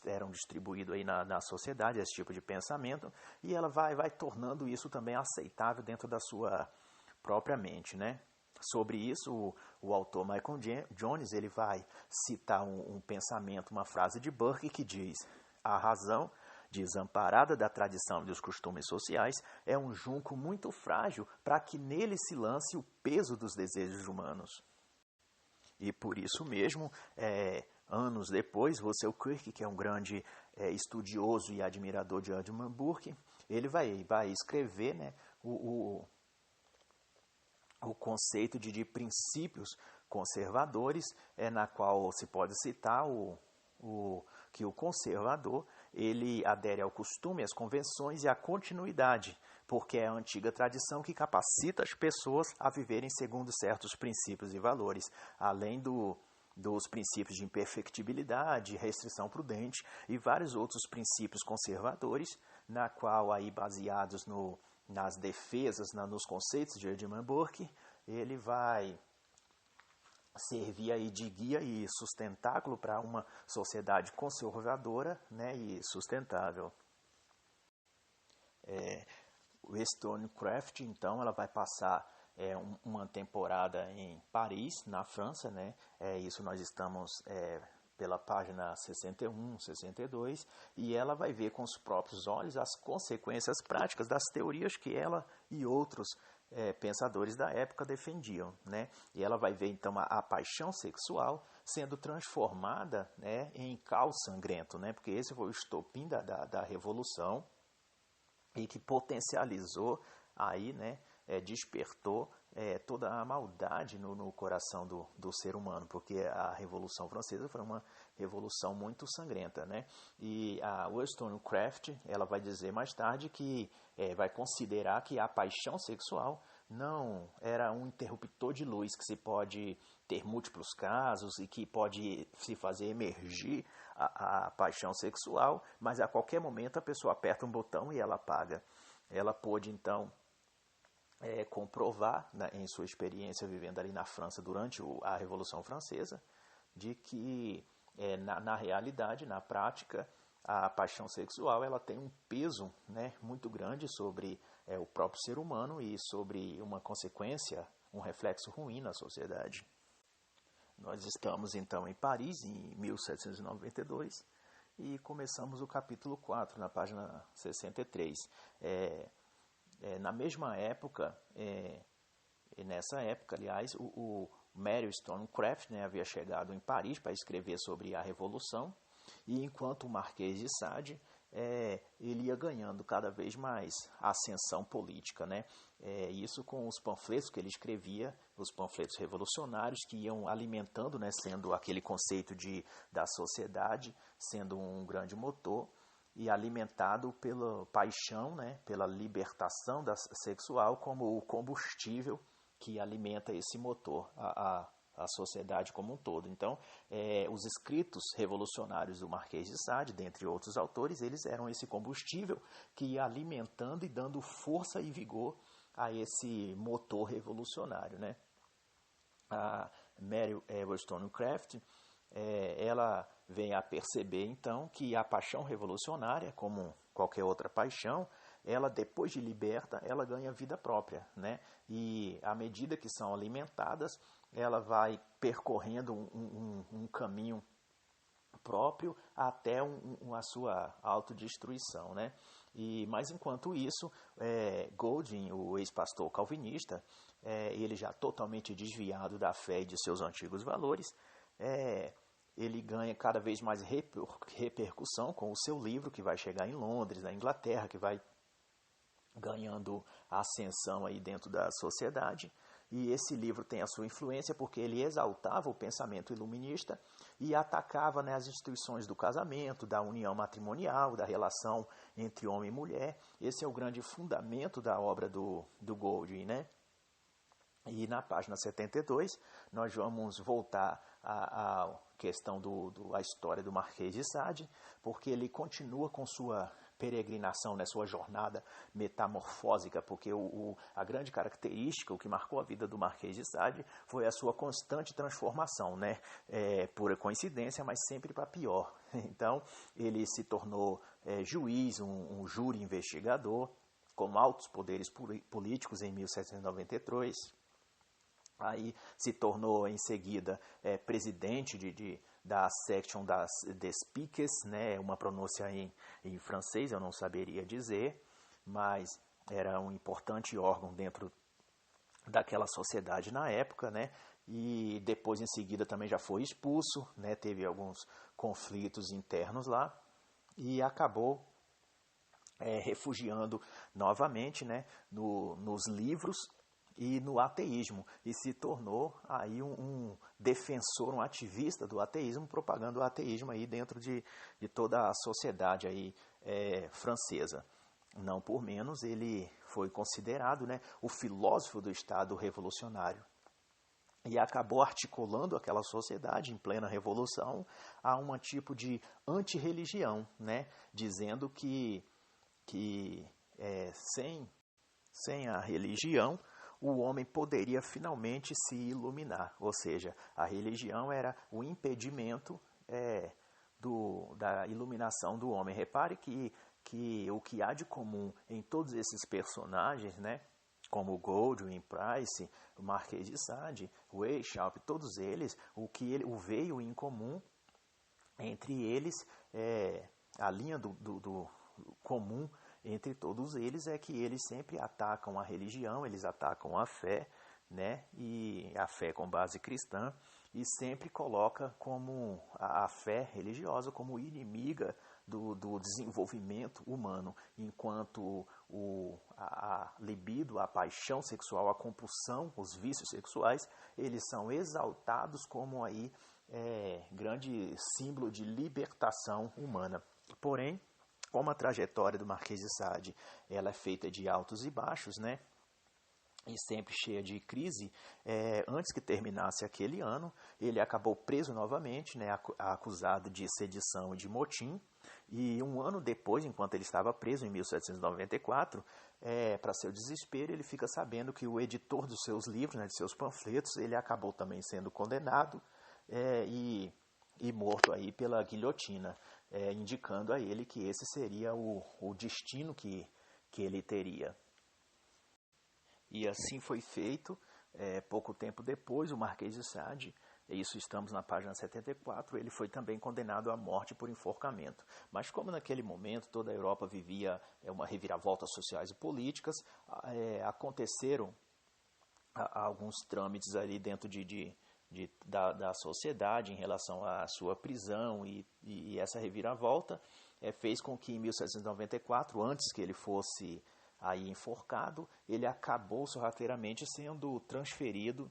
eram distribuídos aí na sociedade, esse tipo de pensamento, e ela vai tornando isso também aceitável dentro da sua própria mente, né? Sobre isso, o autor Michael Jones, ele vai citar um pensamento, uma frase de Burke que diz: a razão, desamparada da tradição e dos costumes sociais, é um junco muito frágil para que nele se lance o peso dos desejos humanos. E por isso mesmo, anos depois, Russell Kirk, que é um grande estudioso e admirador de Edmund Burke, ele vai escrever, né, o conceito de princípios conservadores, na qual se pode citar que o conservador ele adere ao costume, às convenções e à continuidade, porque é a antiga tradição que capacita as pessoas a viverem segundo certos princípios e valores, além dos princípios de imperfectibilidade, restrição prudente e vários outros princípios conservadores, na qual, aí, baseados nas defesas, nos conceitos de Edmund Burke, ele vai servir aí de guia e sustentáculo para uma sociedade conservadora, né, e sustentável. Wollstonecraft, então, ela vai passar uma temporada em Paris, na França, né? Isso nós estamos pela página 61, 62, e ela vai ver com os próprios olhos as consequências práticas das teorias que ela e outros pensadores da época defendiam, né? E ela vai ver então a paixão sexual sendo transformada, né, em caos sangrento, né? Porque esse foi o estopim da Revolução e que potencializou aí, né, despertou toda a maldade no coração do ser humano, porque a Revolução Francesa foi uma revolução muito sangrenta, né? E a Wollstonecraft, ela vai dizer mais tarde que vai considerar que a paixão sexual não era um interruptor de luz que se pode ter múltiplos casos e que pode se fazer emergir a paixão sexual, mas a qualquer momento a pessoa aperta um botão e ela apaga. Ela pôde, então, comprovar, né, em sua experiência vivendo ali na França durante a Revolução Francesa, de que, na realidade, na prática, a paixão sexual ela tem um peso, né, muito grande sobre o próprio ser humano e sobre uma consequência, um reflexo ruim na sociedade. Nós estamos, então, em Paris, em 1792, e começamos o capítulo 4, na página 63. Na mesma época, nessa época, aliás, o Mary Wollstonecraft, né, havia chegado em Paris para escrever sobre a Revolução, e enquanto o Marquês de Sade, ele ia ganhando cada vez mais ascensão política, né? Isso com os panfletos que ele escrevia, os panfletos revolucionários que iam alimentando, né, sendo aquele conceito da sociedade, sendo um grande motor, e alimentado pela paixão, né, pela libertação sexual como o combustível que alimenta esse motor, a sociedade como um todo. Então, os escritos revolucionários do Marquês de Sade, dentre outros autores, eles eram esse combustível que ia alimentando e dando força e vigor a esse motor revolucionário, né? A Mary Wollstonecraft, ela vem a perceber, então, que a paixão revolucionária, como qualquer outra paixão, ela, depois de liberta, ela ganha vida própria, né? E à medida que são alimentadas, ela vai percorrendo um caminho próprio até a sua autodestruição, né? Mas enquanto isso, Godwin, o ex-pastor calvinista, ele já totalmente desviado da fé e de seus antigos valores, ele ganha cada vez mais repercussão com o seu livro, que vai chegar em Londres, na Inglaterra, que vai ganhando ascensão aí dentro da sociedade. E esse livro tem a sua influência porque ele exaltava o pensamento iluminista e atacava, né, as instituições do casamento, da união matrimonial, da relação entre homem e mulher. Esse é o grande fundamento da obra do Godwin, né? E na página 72, nós vamos voltar à questão da história do Marquês de Sade, porque ele continua com sua peregrinação, né, sua jornada metamorfósica, porque a grande característica, o que marcou a vida do Marquês de Sade, foi a sua constante transformação, né? Pura coincidência, mas sempre para pior. Então, ele se tornou juiz, um júri investigador, com altos poderes políticos em 1793. Aí se tornou em seguida presidente da Section des Piques, né, uma pronúncia em francês, eu não saberia dizer, mas era um importante órgão dentro daquela sociedade na época, né, e depois em seguida também já foi expulso, né, teve alguns conflitos internos lá e acabou refugiando novamente, né, nos livros e no ateísmo, e se tornou aí um defensor, um ativista do ateísmo, propagando o ateísmo aí dentro de toda a sociedade aí, francesa. Não por menos, ele foi considerado, né, o filósofo do Estado revolucionário e acabou articulando aquela sociedade em plena revolução a um tipo de antirreligião, né, dizendo que sem a religião o homem poderia finalmente se iluminar, ou seja, a religião era o impedimento da iluminação do homem. Repare que o que há de comum em todos esses personagens, né, como Godwin, Price, o Marquês de Sade, Weishaupt, todos eles, o veio em comum entre eles, a linha do comum entre todos eles é que eles sempre atacam a religião, eles atacam a fé, né, e a fé com base cristã, e sempre coloca como a fé religiosa como inimiga do desenvolvimento humano, enquanto a libido, a paixão sexual, a compulsão, os vícios sexuais, eles são exaltados como aí grande símbolo de libertação humana. Porém, como a trajetória do Marquês de Sade ela é feita de altos e baixos, né? E sempre cheia de crise, antes que terminasse aquele ano, ele acabou preso novamente, né, acusado de sedição e de motim, e um ano depois, enquanto ele estava preso, em 1794, para seu desespero, ele fica sabendo que o editor dos seus livros, né, de seus panfletos, ele acabou também sendo condenado e morto aí pela guilhotina, indicando a ele que esse seria o destino que ele teria. E assim foi feito. Pouco tempo depois, o Marquês de Sade, isso estamos na página 74, ele foi também condenado à morte por enforcamento. Mas como naquele momento toda a Europa vivia uma reviravolta sociais e políticas, aconteceram alguns trâmites ali dentro da sociedade em relação à sua prisão e essa reviravolta fez com que em 1794, antes que ele fosse aí enforcado, ele acabou sorrateiramente sendo transferido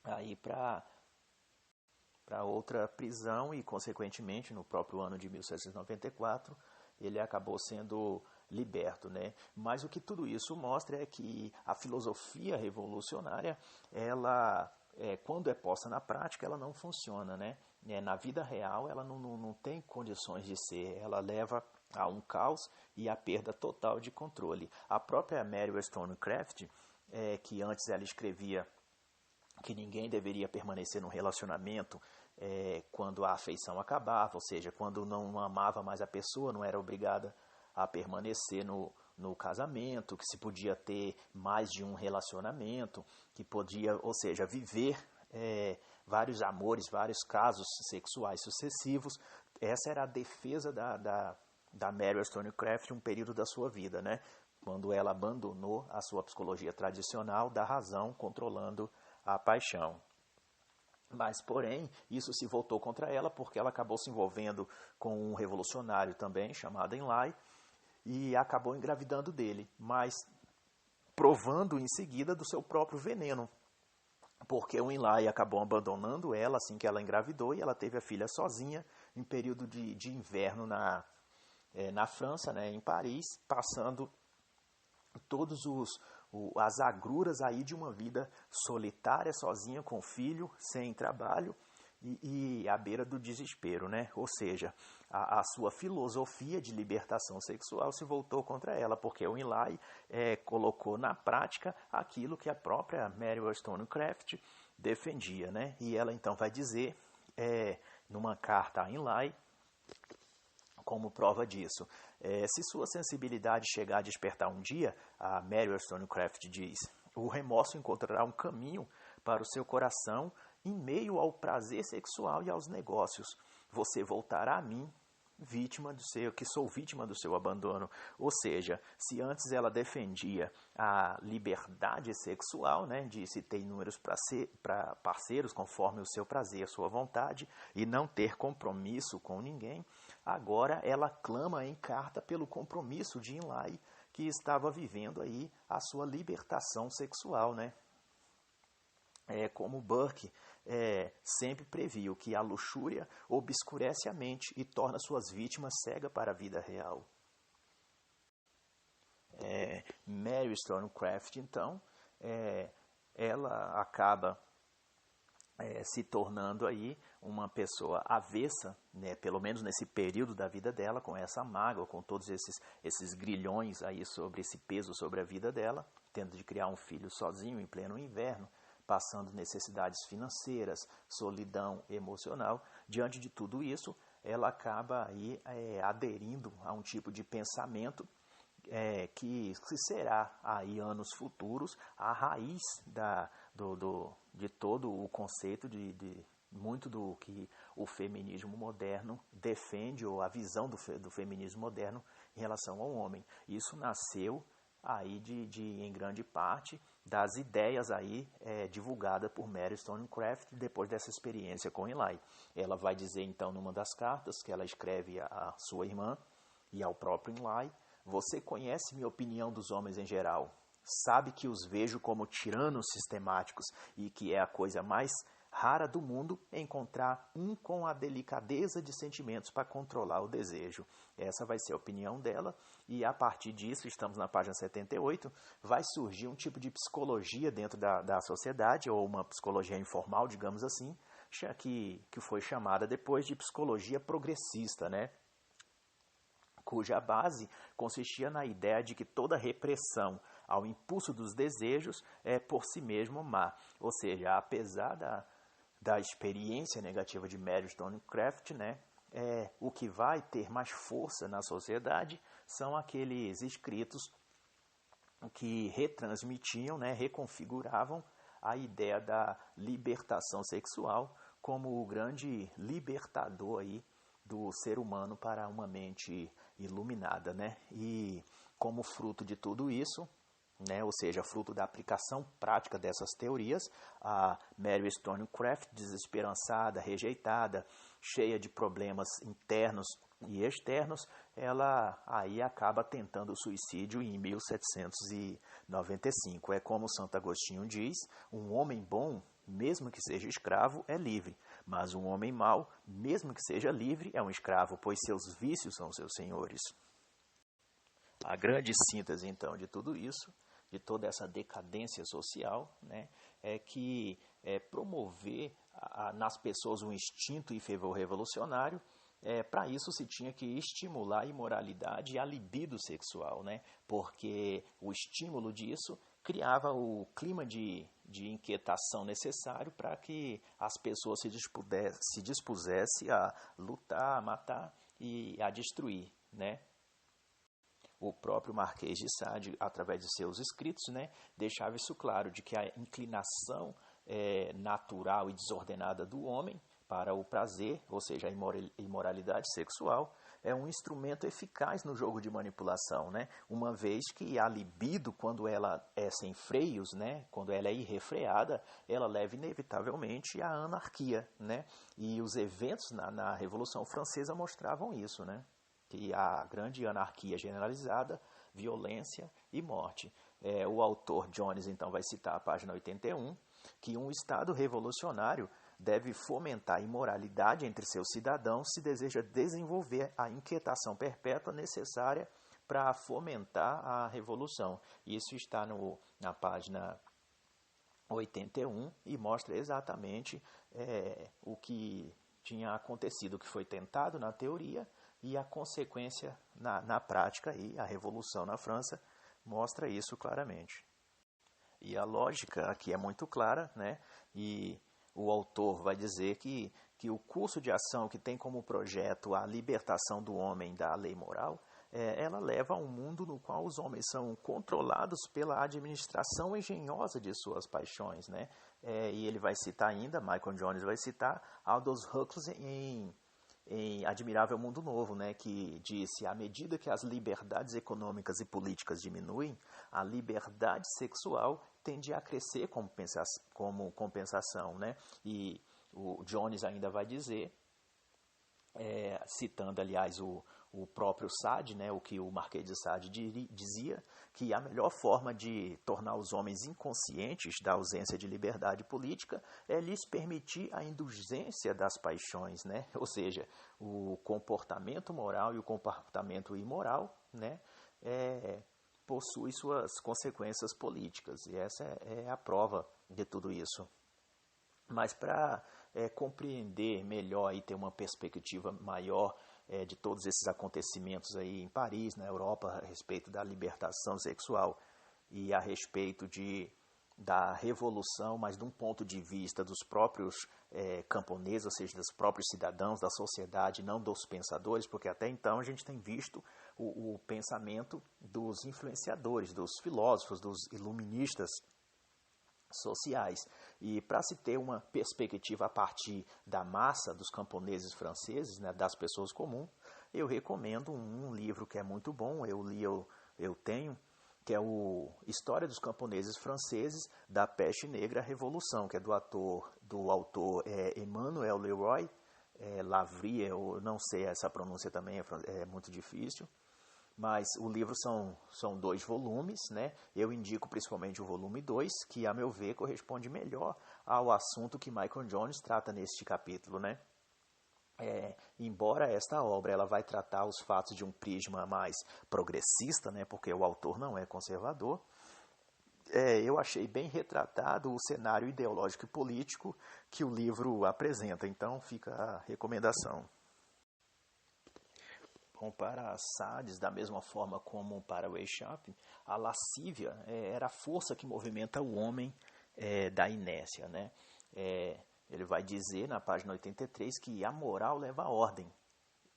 aí para outra prisão e, consequentemente, no próprio ano de 1794, ele acabou sendo liberto, né? Mas o que tudo isso mostra é que a filosofia revolucionária, ela, quando é posta na prática, ela não funciona, né? Na vida real, ela não tem condições de ser, ela leva a um caos e a perda total de controle. A própria Mary Wollstonecraft, que antes ela escrevia que ninguém deveria permanecer num relacionamento quando a afeição acabava, ou seja, quando não amava mais a pessoa, não era obrigada a permanecer no casamento, que se podia ter mais de um relacionamento, que podia, ou seja, viver vários amores, vários casos sexuais sucessivos. Essa era a defesa da Mary Wollstonecraft um período da sua vida, né? Quando ela abandonou a sua psicologia tradicional da razão controlando a paixão. Mas, porém, isso se voltou contra ela porque ela acabou se envolvendo com um revolucionário também, chamado Henley, e acabou engravidando dele, mas provando em seguida do seu próprio veneno, porque o Henley acabou abandonando ela assim que ela engravidou e ela teve a filha sozinha em período de inverno na França, né, em Paris, passando todos as agruras aí de uma vida solitária, sozinha, com filho, sem trabalho e à beira do desespero, né? Ou seja, a sua filosofia de libertação sexual se voltou contra ela, porque o Henley colocou na prática aquilo que a própria Mary Wollstonecraft defendia, né? E ela então vai dizer, numa carta a Henley, como prova disso, se sua sensibilidade chegar a despertar um dia, a Mary Wollstonecraft diz, o remorso encontrará um caminho para o seu coração em meio ao prazer sexual e aos negócios. Você voltará a mim, que sou vítima do seu abandono. Ou seja, se antes ela defendia a liberdade sexual, né, de se ter inúmeros parceiros conforme o seu prazer, a sua vontade, e não ter compromisso com ninguém, agora ela clama em carta pelo compromisso de Henley, que estava vivendo aí a sua libertação sexual, né? Como Burke sempre previu que a luxúria obscurece a mente e torna suas vítimas cegas para a vida real. Mary Wollstonecraft, então, ela acaba se tornando aí uma pessoa avessa, né, pelo menos nesse período da vida dela, com essa mágoa, com todos esses grilhões aí sobre esse peso sobre a vida dela, tendo de criar um filho sozinho em pleno inverno, passando necessidades financeiras, solidão emocional. Diante de tudo isso, ela acaba aí aderindo a um tipo de pensamento que será aí anos futuros a raiz de todo o conceito de muito do que o feminismo moderno defende, ou a visão do feminismo moderno em relação ao homem. Isso nasceu aí em grande parte das ideias aí divulgadas por Mary Wollstonecraft depois dessa experiência com Henley. Ela vai dizer então numa das cartas que ela escreve à sua irmã e ao próprio Henley: você conhece minha opinião dos homens em geral, sabe que os vejo como tiranos sistemáticos e que é a coisa mais rara do mundo encontrar um com a delicadeza de sentimentos para controlar o desejo. Essa vai ser a opinião dela, e a partir disso, estamos na página 78, vai surgir um tipo de psicologia dentro da sociedade, ou uma psicologia informal, digamos assim, que foi chamada depois de psicologia progressista, né? Cuja base consistia na ideia de que toda repressão ao impulso dos desejos é por si mesmo má. Ou seja, apesar da experiência negativa de Mary Wollstonecraft, né, o que vai ter mais força na sociedade são aqueles escritos que retransmitiam, né, reconfiguravam a ideia da libertação sexual como o grande libertador aí do ser humano para uma mente iluminada, né? E como fruto de tudo isso, né, ou seja, fruto da aplicação prática dessas teorias, a Mary Wollstonecraft, desesperançada, rejeitada, cheia de problemas internos e externos, ela aí acaba tentando o suicídio em 1795. É como Santo Agostinho diz, um homem bom, mesmo que seja escravo, é livre, mas um homem mau, mesmo que seja livre, é um escravo, pois seus vícios são seus senhores. A grande síntese, então, de tudo isso, de toda essa decadência social, né, é que promover nas pessoas um instinto e fervor revolucionário. Para isso se tinha que estimular a imoralidade e a libido sexual, né, porque o estímulo disso criava o clima de inquietação necessário para que as pessoas se dispusessem a lutar, a matar e a destruir, né. O próprio Marquês de Sade, através de seus escritos, né, deixava isso claro, de que a inclinação natural e desordenada do homem para o prazer, ou seja, a imoralidade sexual, é um instrumento eficaz no jogo de manipulação, né? Uma vez que a libido, quando ela é sem freios, né, quando ela é irrefreada, ela leva inevitavelmente à anarquia, né? E os eventos na Revolução Francesa mostravam isso, né? Que a grande anarquia generalizada, violência e morte. O autor Jones, então, vai citar a página 81, que um Estado revolucionário deve fomentar a imoralidade entre seus cidadãos se deseja desenvolver a inquietação perpétua necessária para fomentar a revolução. Isso está na página 81 e mostra exatamente o que tinha acontecido, o que foi tentado na teoria, e a consequência na prática, e a Revolução na França mostra isso claramente. E a lógica aqui é muito clara, né? E o autor vai dizer que o curso de ação que tem como projeto a libertação do homem da lei moral, ela leva a um mundo no qual os homens são controlados pela administração engenhosa de suas paixões, né? E ele vai citar ainda, Michael Jones vai citar Aldous Huxley em Admirável Mundo Novo, né, que disse: à medida que as liberdades econômicas e políticas diminuem, a liberdade sexual tende a crescer como compensação, né? E o Jones ainda vai dizer, citando, aliás, o próprio Sade, né, o que o Marquês de Sade dizia, que a melhor forma de tornar os homens inconscientes da ausência de liberdade política é lhes permitir a indulgência das paixões, né? Ou seja, o comportamento moral e o comportamento imoral, né, possui suas consequências políticas, e essa é a prova de tudo isso. Mas para compreender melhor e ter uma perspectiva maior de todos esses acontecimentos aí em Paris, na Europa, a respeito da libertação sexual e a respeito da revolução, mas de um ponto de vista dos próprios camponeses, ou seja, dos próprios cidadãos, da sociedade, não dos pensadores, porque até então a gente tem visto o pensamento dos influenciadores, dos filósofos, dos iluministas sociais. E para se ter uma perspectiva a partir da massa dos camponeses franceses, né, das pessoas comuns, eu recomendo um livro que é muito bom, eu tenho, que é o História dos Camponeses Franceses, da Peste Negra à Revolução, que é do autor Emmanuel Leroy Lavrie, eu não sei essa pronúncia também, é muito difícil. Mas o livro são 2 volumes, né? Eu indico principalmente o volume 2, que, a meu ver, corresponde melhor ao assunto que Michael Jones trata neste capítulo, né? Embora esta obra ela vai tratar os fatos de um prisma mais progressista, né, porque o autor não é conservador, eu achei bem retratado o cenário ideológico e político que o livro apresenta. Então fica a recomendação. Bom, para Sades, da mesma forma como para Weishaupt, a lascívia era a força que movimenta o homem da inércia, né? Ele vai dizer na página 83 que a moral leva à ordem,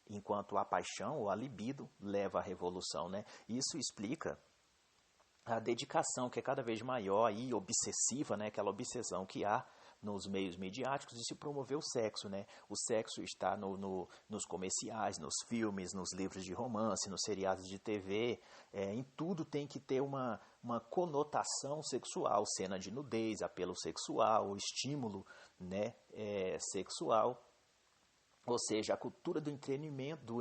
enquanto a paixão ou a libido leva à revolução, né? Isso explica a dedicação que é cada vez maior e obsessiva, né? Aquela obsessão que há nos meios midiáticos de se promover o sexo, né? O sexo está nos comerciais, nos filmes, nos livros de romance, nos seriados de TV, em tudo tem que ter uma conotação sexual, cena de nudez, apelo sexual, estímulo, né, sexual. Ou seja, a cultura do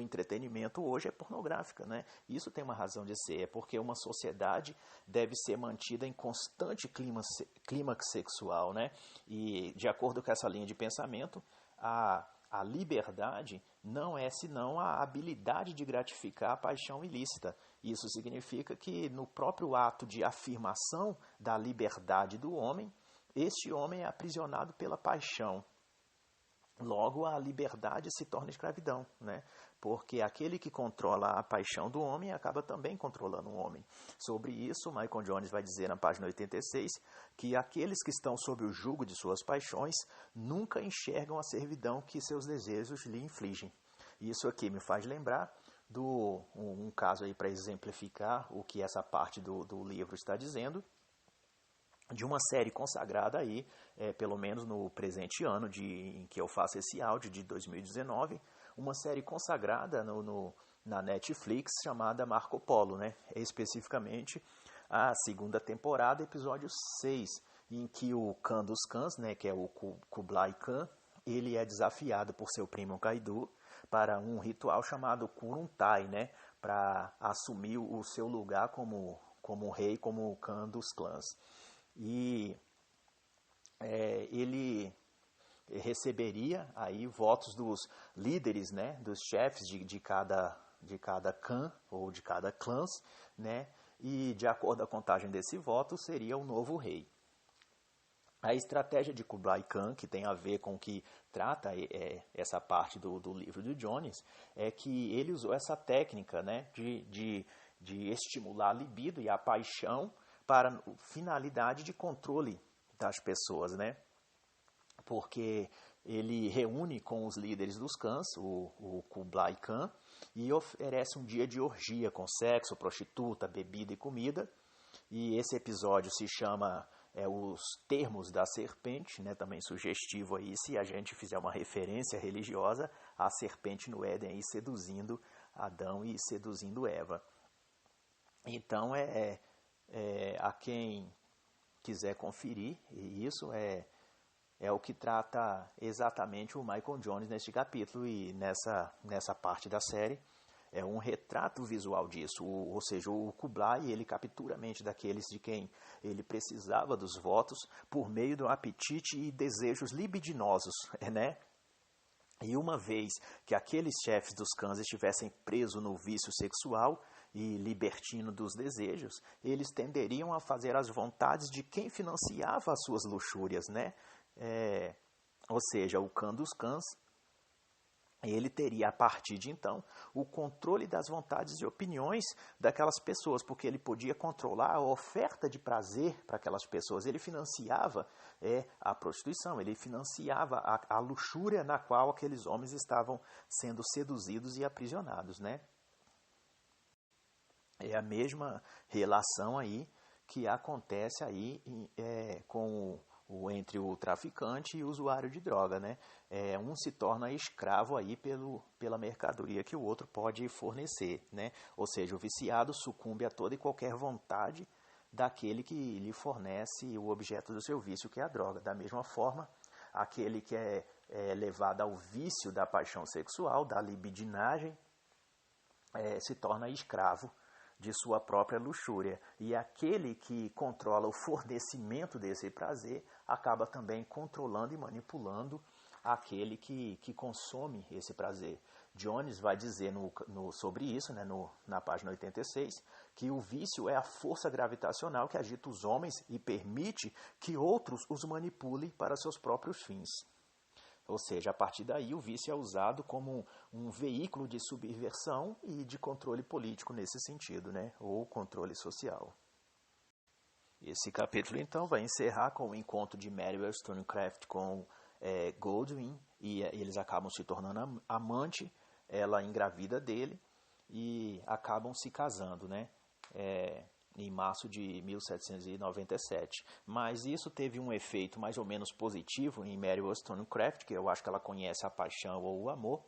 entretenimento hoje é pornográfica, né? Isso tem uma razão de ser, é porque uma sociedade deve ser mantida em constante clímax sexual, né? E, de acordo com essa linha de pensamento, a liberdade não é senão a habilidade de gratificar a paixão ilícita. Isso significa que no próprio ato de afirmação da liberdade do homem, este homem é aprisionado pela paixão. Logo, a liberdade se torna escravidão, né? Porque aquele que controla a paixão do homem acaba também controlando o homem. Sobre isso, Michael Jones vai dizer na página 86 que aqueles que estão sob o jugo de suas paixões nunca enxergam a servidão que seus desejos lhe infligem. Isso aqui me faz lembrar um caso aí para exemplificar o que essa parte do livro está dizendo, de uma série consagrada aí, pelo menos no presente ano em que eu faço esse áudio, de 2019, uma série consagrada na Netflix chamada Marco Polo, né? Especificamente a segunda temporada, episódio 6, em que o Khan dos Khans, né, que é o Kublai Khan, ele é desafiado por seu primo Kaidu para um ritual chamado Kuruntai, né, para assumir o seu lugar como rei, como o Khan dos clãs. E ele receberia aí votos dos líderes, né, dos chefes de cada clã ou de cada clãs, né, e de acordo com a contagem desse voto seria o novo rei. A estratégia de Kublai Khan, que tem a ver com o que trata essa parte do livro de Jones, é que ele usou essa técnica, né, de estimular a libido e a paixão para finalidade de controle das pessoas, né? Porque ele reúne com os líderes dos clãs, o Kublai Khan, e oferece um dia de orgia com sexo, prostituta, bebida e comida. E esse episódio se chama Os Termos da Serpente, né? Também sugestivo aí, se a gente fizer uma referência religiosa, a serpente no Éden aí seduzindo Adão e seduzindo Eva. Então a quem quiser conferir, e isso é o que trata exatamente o Michael Jones neste capítulo e nessa parte da série. É um retrato visual disso, ou seja, o Kublai, ele captura a mente daqueles de quem ele precisava dos votos por meio do apetite e desejos libidinosos, né? E uma vez que aqueles chefes dos clãs estivessem presos no vício sexual e libertino dos desejos, eles tenderiam a fazer as vontades de quem financiava as suas luxúrias, né? Ou seja, o Khan dos cãs, ele teria, a partir de então, o controle das vontades e opiniões daquelas pessoas, porque ele podia controlar a oferta de prazer para aquelas pessoas. Ele financiava a prostituição, ele financiava a luxúria na qual aqueles homens estavam sendo seduzidos e aprisionados, né? É a mesma relação aí que acontece aí entre o traficante e o usuário de droga, né? Um se torna escravo aí pela mercadoria que o outro pode fornecer, né? Ou seja, o viciado sucumbe a toda e qualquer vontade daquele que lhe fornece o objeto do seu vício, que é a droga. Da mesma forma, aquele que é levado ao vício da paixão sexual, da libidinagem, se torna escravo de sua própria luxúria. E aquele que controla o fornecimento desse prazer acaba também controlando e manipulando aquele que consome esse prazer. Jones vai dizer sobre isso, né, na página 86, que o vício é a força gravitacional que agita os homens e permite que outros os manipulem para seus próprios fins. Ou seja, a partir daí o vício é usado como um veículo de subversão e de controle político nesse sentido, né, ou controle social. Esse capítulo, então, vai encerrar com o encontro de Mary Wollstonecraft com Goldwyn, e eles acabam se tornando amante, ela engravida dele e acabam se casando, né? Em março de 1797. Mas isso teve um efeito mais ou menos positivo em Mary Wollstonecraft, que eu acho que ela conhece a paixão ou o amor,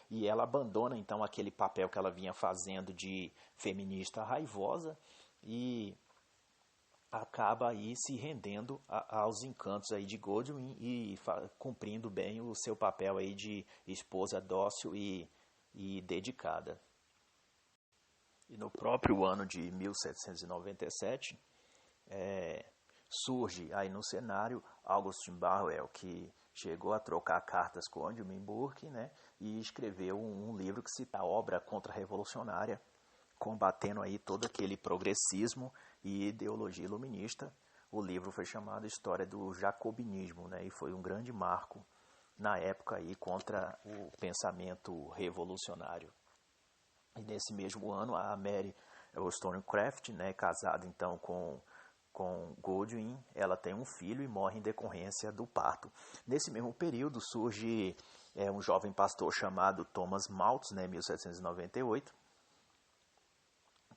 e ela abandona então aquele papel que ela vinha fazendo de feminista raivosa e acaba aí se rendendo aos encantos aí de Goldwyn e cumprindo bem o seu papel aí de esposa dócil e dedicada. E no próprio ano de 1797, surge aí no cenário Augustin Barwell, que chegou a trocar cartas com Edmund Burke, né, e escreveu um livro que cita a obra contra-revolucionária, combatendo aí todo aquele progressismo e ideologia iluminista. O livro foi chamado História do Jacobinismo, né, e foi um grande marco na época aí contra o pensamento revolucionário. E nesse mesmo ano, a Mary Wollstonecraft, né, casada então com Goldwyn, ela tem um filho e morre em decorrência do parto. Nesse mesmo período surge um jovem pastor chamado Thomas Malthus, né, em 1798,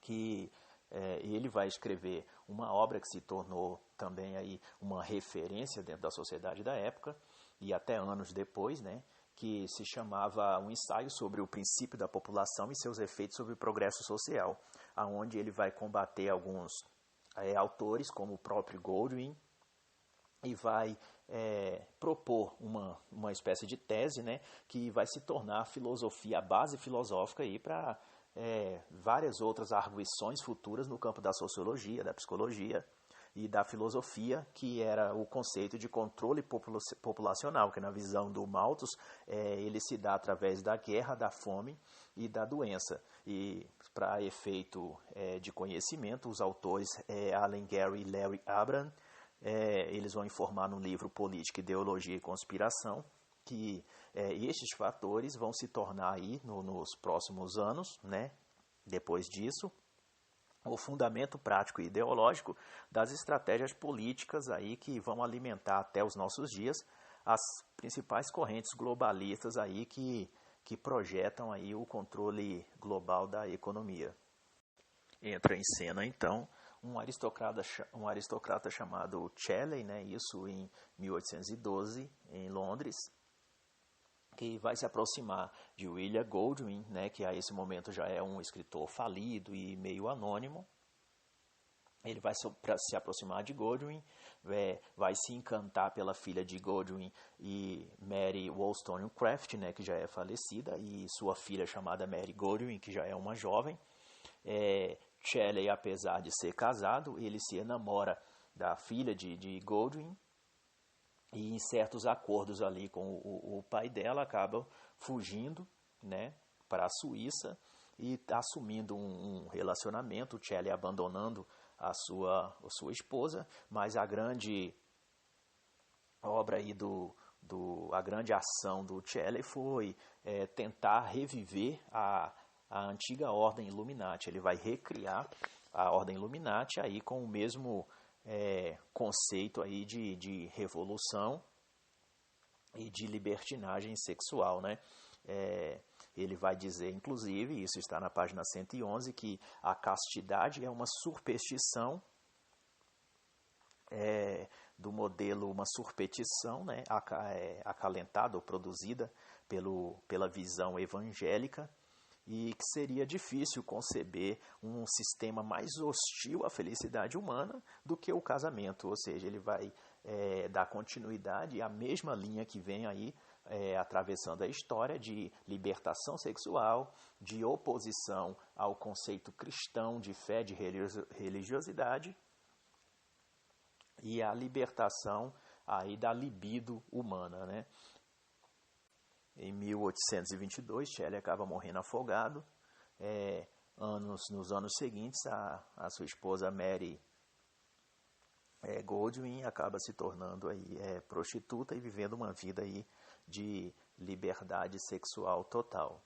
que ele vai escrever uma obra que se tornou também aí uma referência dentro da sociedade da época, e até anos depois, né, que se chamava Um Ensaio sobre o Princípio da População e seus efeitos sobre o progresso social, aonde ele vai combater alguns autores, como o próprio Goldwyn, e vai propor uma espécie de tese, né, que vai se tornar a filosofia, a base filosófica para várias outras arguições futuras no campo da sociologia, da psicologia e da filosofia, que era o conceito de controle populacional, que na visão do Malthus ele se dá através da guerra, da fome e da doença. E para efeito de conhecimento, os autores Allen Gary e Larry Abraham, eles vão informar no livro Política, Ideologia e Conspiração, que estes fatores vão se tornar aí nos próximos anos, né, depois disso, o fundamento prático e ideológico das estratégias políticas aí que vão alimentar até os nossos dias as principais correntes globalistas aí que projetam aí o controle global da economia. Entra em cena então um aristocrata chamado Shelley, né, isso em 1812 em Londres, que vai se aproximar de William Goldwyn, né, que a esse momento já é um escritor falido e meio anônimo. Ele vai se aproximar de Goldwyn, vai se encantar pela filha de Goldwyn e Mary Wollstonecraft, né, que já é falecida, e sua filha chamada Mary Goldwyn, que já é uma jovem. Shelley, apesar de ser casado, ele se enamora da filha de Goldwyn, e em certos acordos ali com o pai dela, acaba fugindo, né, para a Suíça e assumindo um relacionamento, o Shelley abandonando a sua esposa, mas a grande obra aí a grande ação do Shelley foi tentar reviver a antiga Ordem Illuminati. Ele vai recriar a Ordem Illuminati aí com o mesmo conceito aí de revolução e de libertinagem sexual, né? Ele vai dizer, inclusive, isso está na página 111, que a castidade é uma superstição do modelo, uma superstição, né, acalentada ou produzida pela visão evangélica, e que seria difícil conceber um sistema mais hostil à felicidade humana do que o casamento. Ou seja, ele vai dar continuidade à mesma linha que vem aí atravessando a história de libertação sexual, de oposição ao conceito cristão de fé, de religiosidade, e a libertação aí da libido humana, né? Em 1822, Shelley acaba morrendo afogado. Nos anos seguintes, a sua esposa Mary Goldwyn acaba se tornando aí, prostituta e vivendo uma vida aí de liberdade sexual total.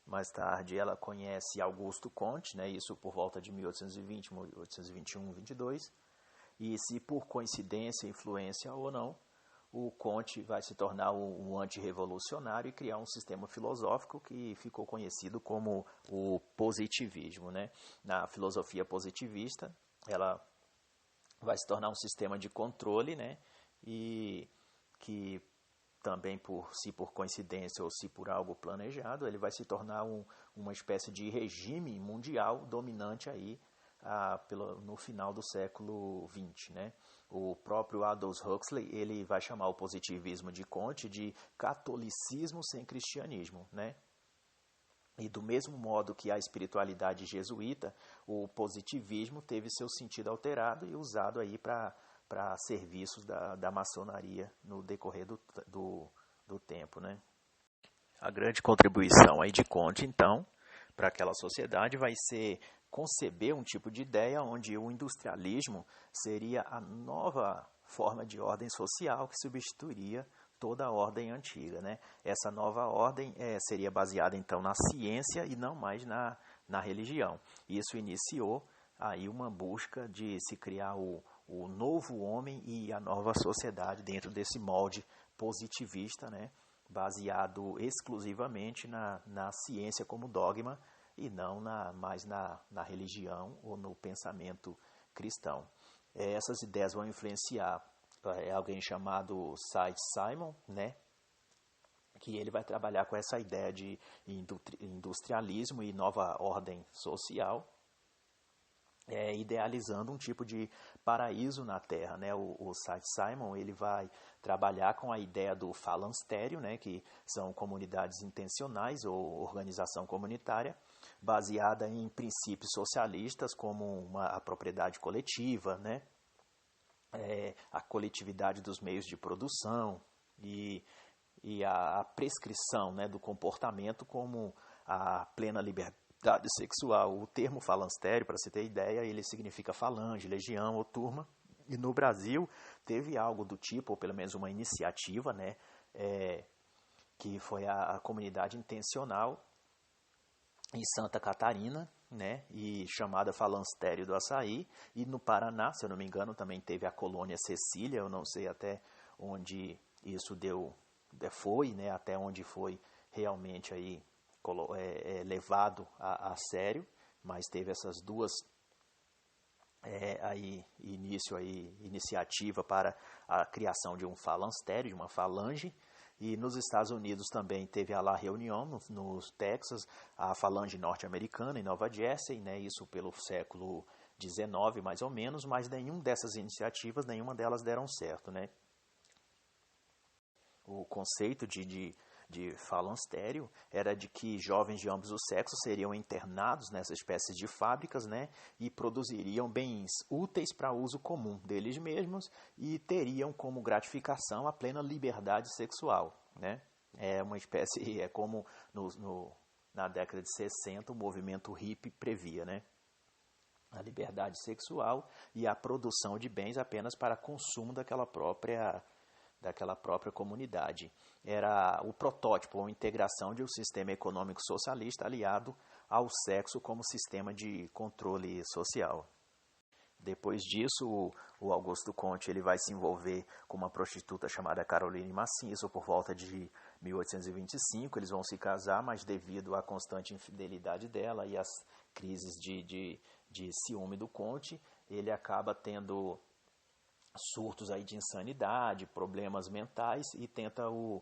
Mais tarde ela conhece Augusto Comte, né, isso por volta de 1820, 1821, 22, e se por coincidência, influência ou não, o Comte vai se tornar um antirrevolucionário e criar um sistema filosófico que ficou conhecido como o positivismo, né? Na filosofia positivista, ela vai se tornar um sistema de controle, né? E que também, por coincidência ou se por algo planejado, ele vai se tornar uma espécie de regime mundial dominante aí no final do século XX, né? O próprio Aldous Huxley, ele vai chamar o positivismo de Comte de catolicismo sem cristianismo, né? E do mesmo modo que a espiritualidade jesuíta, o positivismo teve seu sentido alterado e usado aí para serviços da maçonaria no decorrer do tempo, né? A grande contribuição aí de Comte, então, para aquela sociedade vai ser conceber um tipo de ideia onde o industrialismo seria a nova forma de ordem social que substituiria toda a ordem antiga, né? Essa nova ordem seria baseada então na ciência e não mais na religião. Isso iniciou aí uma busca de se criar o novo homem e a nova sociedade dentro desse molde positivista, né? Baseado exclusivamente na ciência como dogma e não mais na religião ou no pensamento cristão. Essas ideias vão influenciar alguém chamado Said-Simon, né? Que ele vai trabalhar com essa ideia de industrialismo e nova ordem social, idealizando um tipo de paraíso na Terra, né? O Said-Simon, ele vai trabalhar com a ideia do falanstério, né? Que são comunidades intencionais ou organização comunitária, baseada em princípios socialistas como a propriedade coletiva, né? A coletividade dos meios de produção e a prescrição, né, do comportamento como a plena liberdade sexual. O termo falanstério, para você ter ideia, ele significa falange, legião ou turma. E no Brasil teve algo do tipo, ou pelo menos uma iniciativa, né, que foi a comunidade intencional em Santa Catarina, né, e chamada Falanstério do Açaí. E no Paraná, se eu não me engano, também teve a colônia Cecília. Eu não sei até onde isso foi, né, até onde foi realmente aí levado a sério, mas teve essas duas iniciativa para a criação de um falanstério, de uma falange. E nos Estados Unidos também teve a La Reunion, no Texas, a falange norte-americana em Nova Jersey, né, isso pelo século XIX mais ou menos, mas nenhuma dessas iniciativas, nenhuma delas deram certo, né? O conceito de falanstério era de que jovens de ambos os sexos seriam internados nessa espécie de fábricas, né, e produziriam bens úteis para uso comum deles mesmos e teriam como gratificação a plena liberdade sexual, né? É uma espécie, como na década de 60 o movimento hippie previa, né? A liberdade sexual e a produção de bens apenas para consumo daquela própria comunidade. Era o protótipo ou integração de um sistema econômico socialista aliado ao sexo como sistema de controle social. Depois disso, o Augusto Comte ele vai se envolver com uma prostituta chamada Caroline Maciço por volta de 1825. Eles vão se casar, mas devido à constante infidelidade dela e às crises de ciúme do Comte, ele acaba tendo surtos aí de insanidade, problemas mentais e tenta o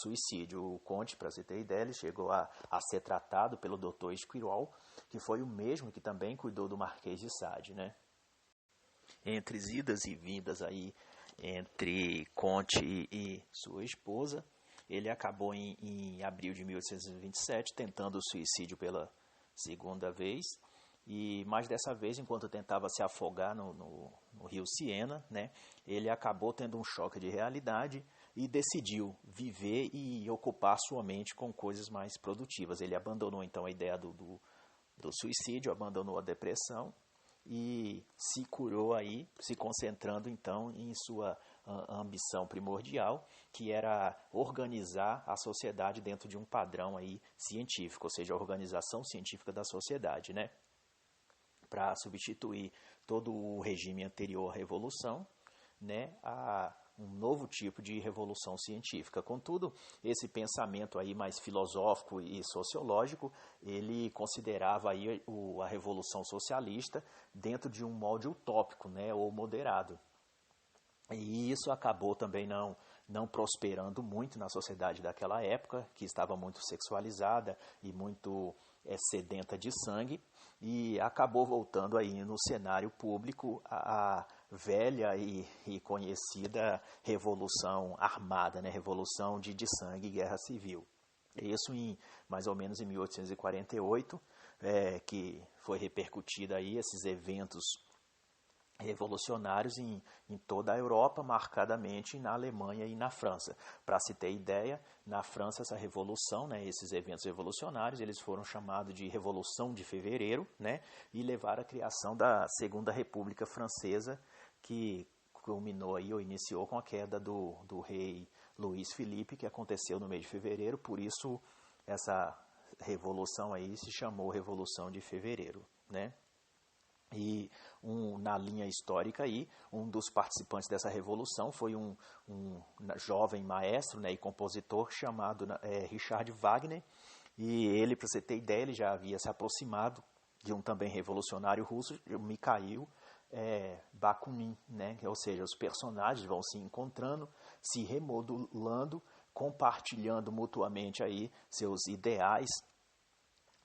suicídio. O Comte, para você ter ideia, ele chegou a ser tratado pelo Dr. Esquirol, que foi o mesmo que também cuidou do Marquês de Sade, né? Entre idas e vindas aí entre Conte e sua esposa. Ele acabou em abril de 1827 tentando o suicídio pela segunda vez, mas dessa vez, enquanto tentava se afogar no rio Siena, né, ele acabou tendo um choque de realidade e decidiu viver e ocupar sua mente com coisas mais produtivas. Ele abandonou então a ideia do suicídio, abandonou a depressão e se curou aí, se concentrando então em sua ambição primordial, que era organizar a sociedade dentro de um padrão aí científico, ou seja, a organização científica da sociedade, né? Para substituir todo o regime anterior à Revolução, né, a um novo tipo de revolução científica. Contudo, esse pensamento aí mais filosófico e sociológico, ele considerava aí a Revolução Socialista dentro de um molde utópico, né, ou moderado. E isso acabou também não prosperando muito na sociedade daquela época, que estava muito sexualizada e muito sedenta de sangue, e acabou voltando aí no cenário público a velha e conhecida Revolução Armada, né? Revolução de sangue e guerra civil. Isso mais ou menos em 1848, que foi repercutida aí esses eventos revolucionários em toda a Europa, marcadamente na Alemanha e na França. Para se ter ideia, na França essa revolução, né, esses eventos revolucionários, eles foram chamados de Revolução de Fevereiro, né, e levaram à criação da Segunda República Francesa, que culminou aí, ou iniciou com a queda do rei Luís Filipe, que aconteceu no mês de fevereiro. Por isso essa revolução aí se chamou Revolução de Fevereiro, né? E na linha histórica aí, um dos participantes dessa revolução foi um jovem maestro, né, e compositor chamado Richard Wagner. E ele, para você ter ideia, ele já havia se aproximado de um também revolucionário russo, Mikhail Bakunin, né? Ou seja, os personagens vão se encontrando, se remodulando, compartilhando mutuamente aí seus ideais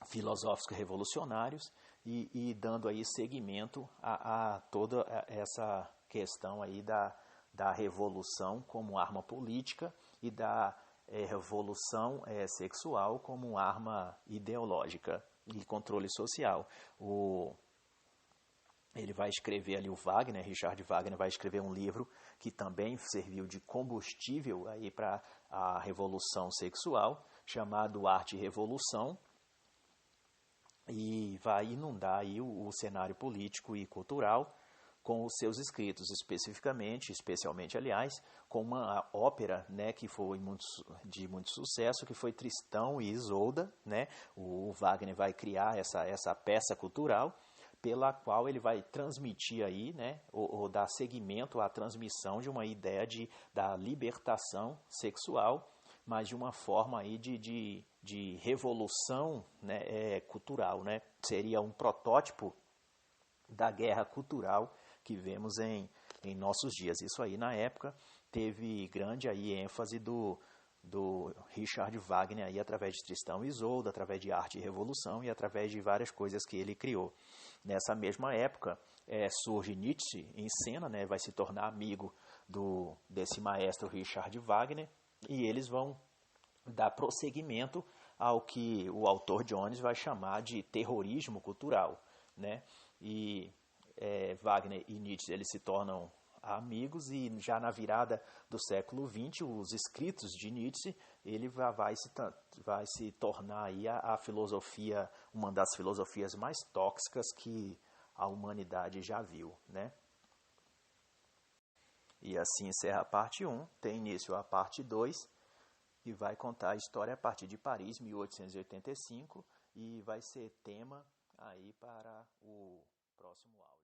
filosóficos revolucionários e dando aí seguimento a toda essa questão aí da revolução como arma política e da revolução sexual como arma ideológica e controle social. Ele vai escrever ali, o Wagner, Richard Wagner, vai escrever um livro que também serviu de combustível aí para a revolução sexual, chamado Arte e Revolução, e vai inundar aí o cenário político e cultural com os seus escritos, especialmente, aliás, com uma ópera, né, que foi de muito sucesso, que foi Tristão e Isolda, né? O Wagner vai criar essa peça cultural pela qual ele vai transmitir aí, né, ou dar seguimento à transmissão de uma ideia da libertação sexual, mas de uma forma aí de revolução, né, cultural, né? Seria um protótipo da guerra cultural que vemos em nossos dias. Isso aí, na época, teve grande aí ênfase do Richard Wagner aí, através de Tristão e Isolda, através de Arte e Revolução e através de várias coisas que ele criou. Nessa mesma época surge Nietzsche em cena, né, vai se tornar amigo desse maestro Richard Wagner, e eles vão dar prosseguimento ao que o autor Jones vai chamar de terrorismo cultural, né? E Wagner e Nietzsche eles se tornam amigos, e já na virada do século XX, os escritos de Nietzsche, ele vai se tornar aí a filosofia, uma das filosofias mais tóxicas que a humanidade já viu, né? E assim encerra a parte 1, tem início a parte 2, e vai contar a história a partir de Paris, 1885, e vai ser tema aí para o próximo áudio.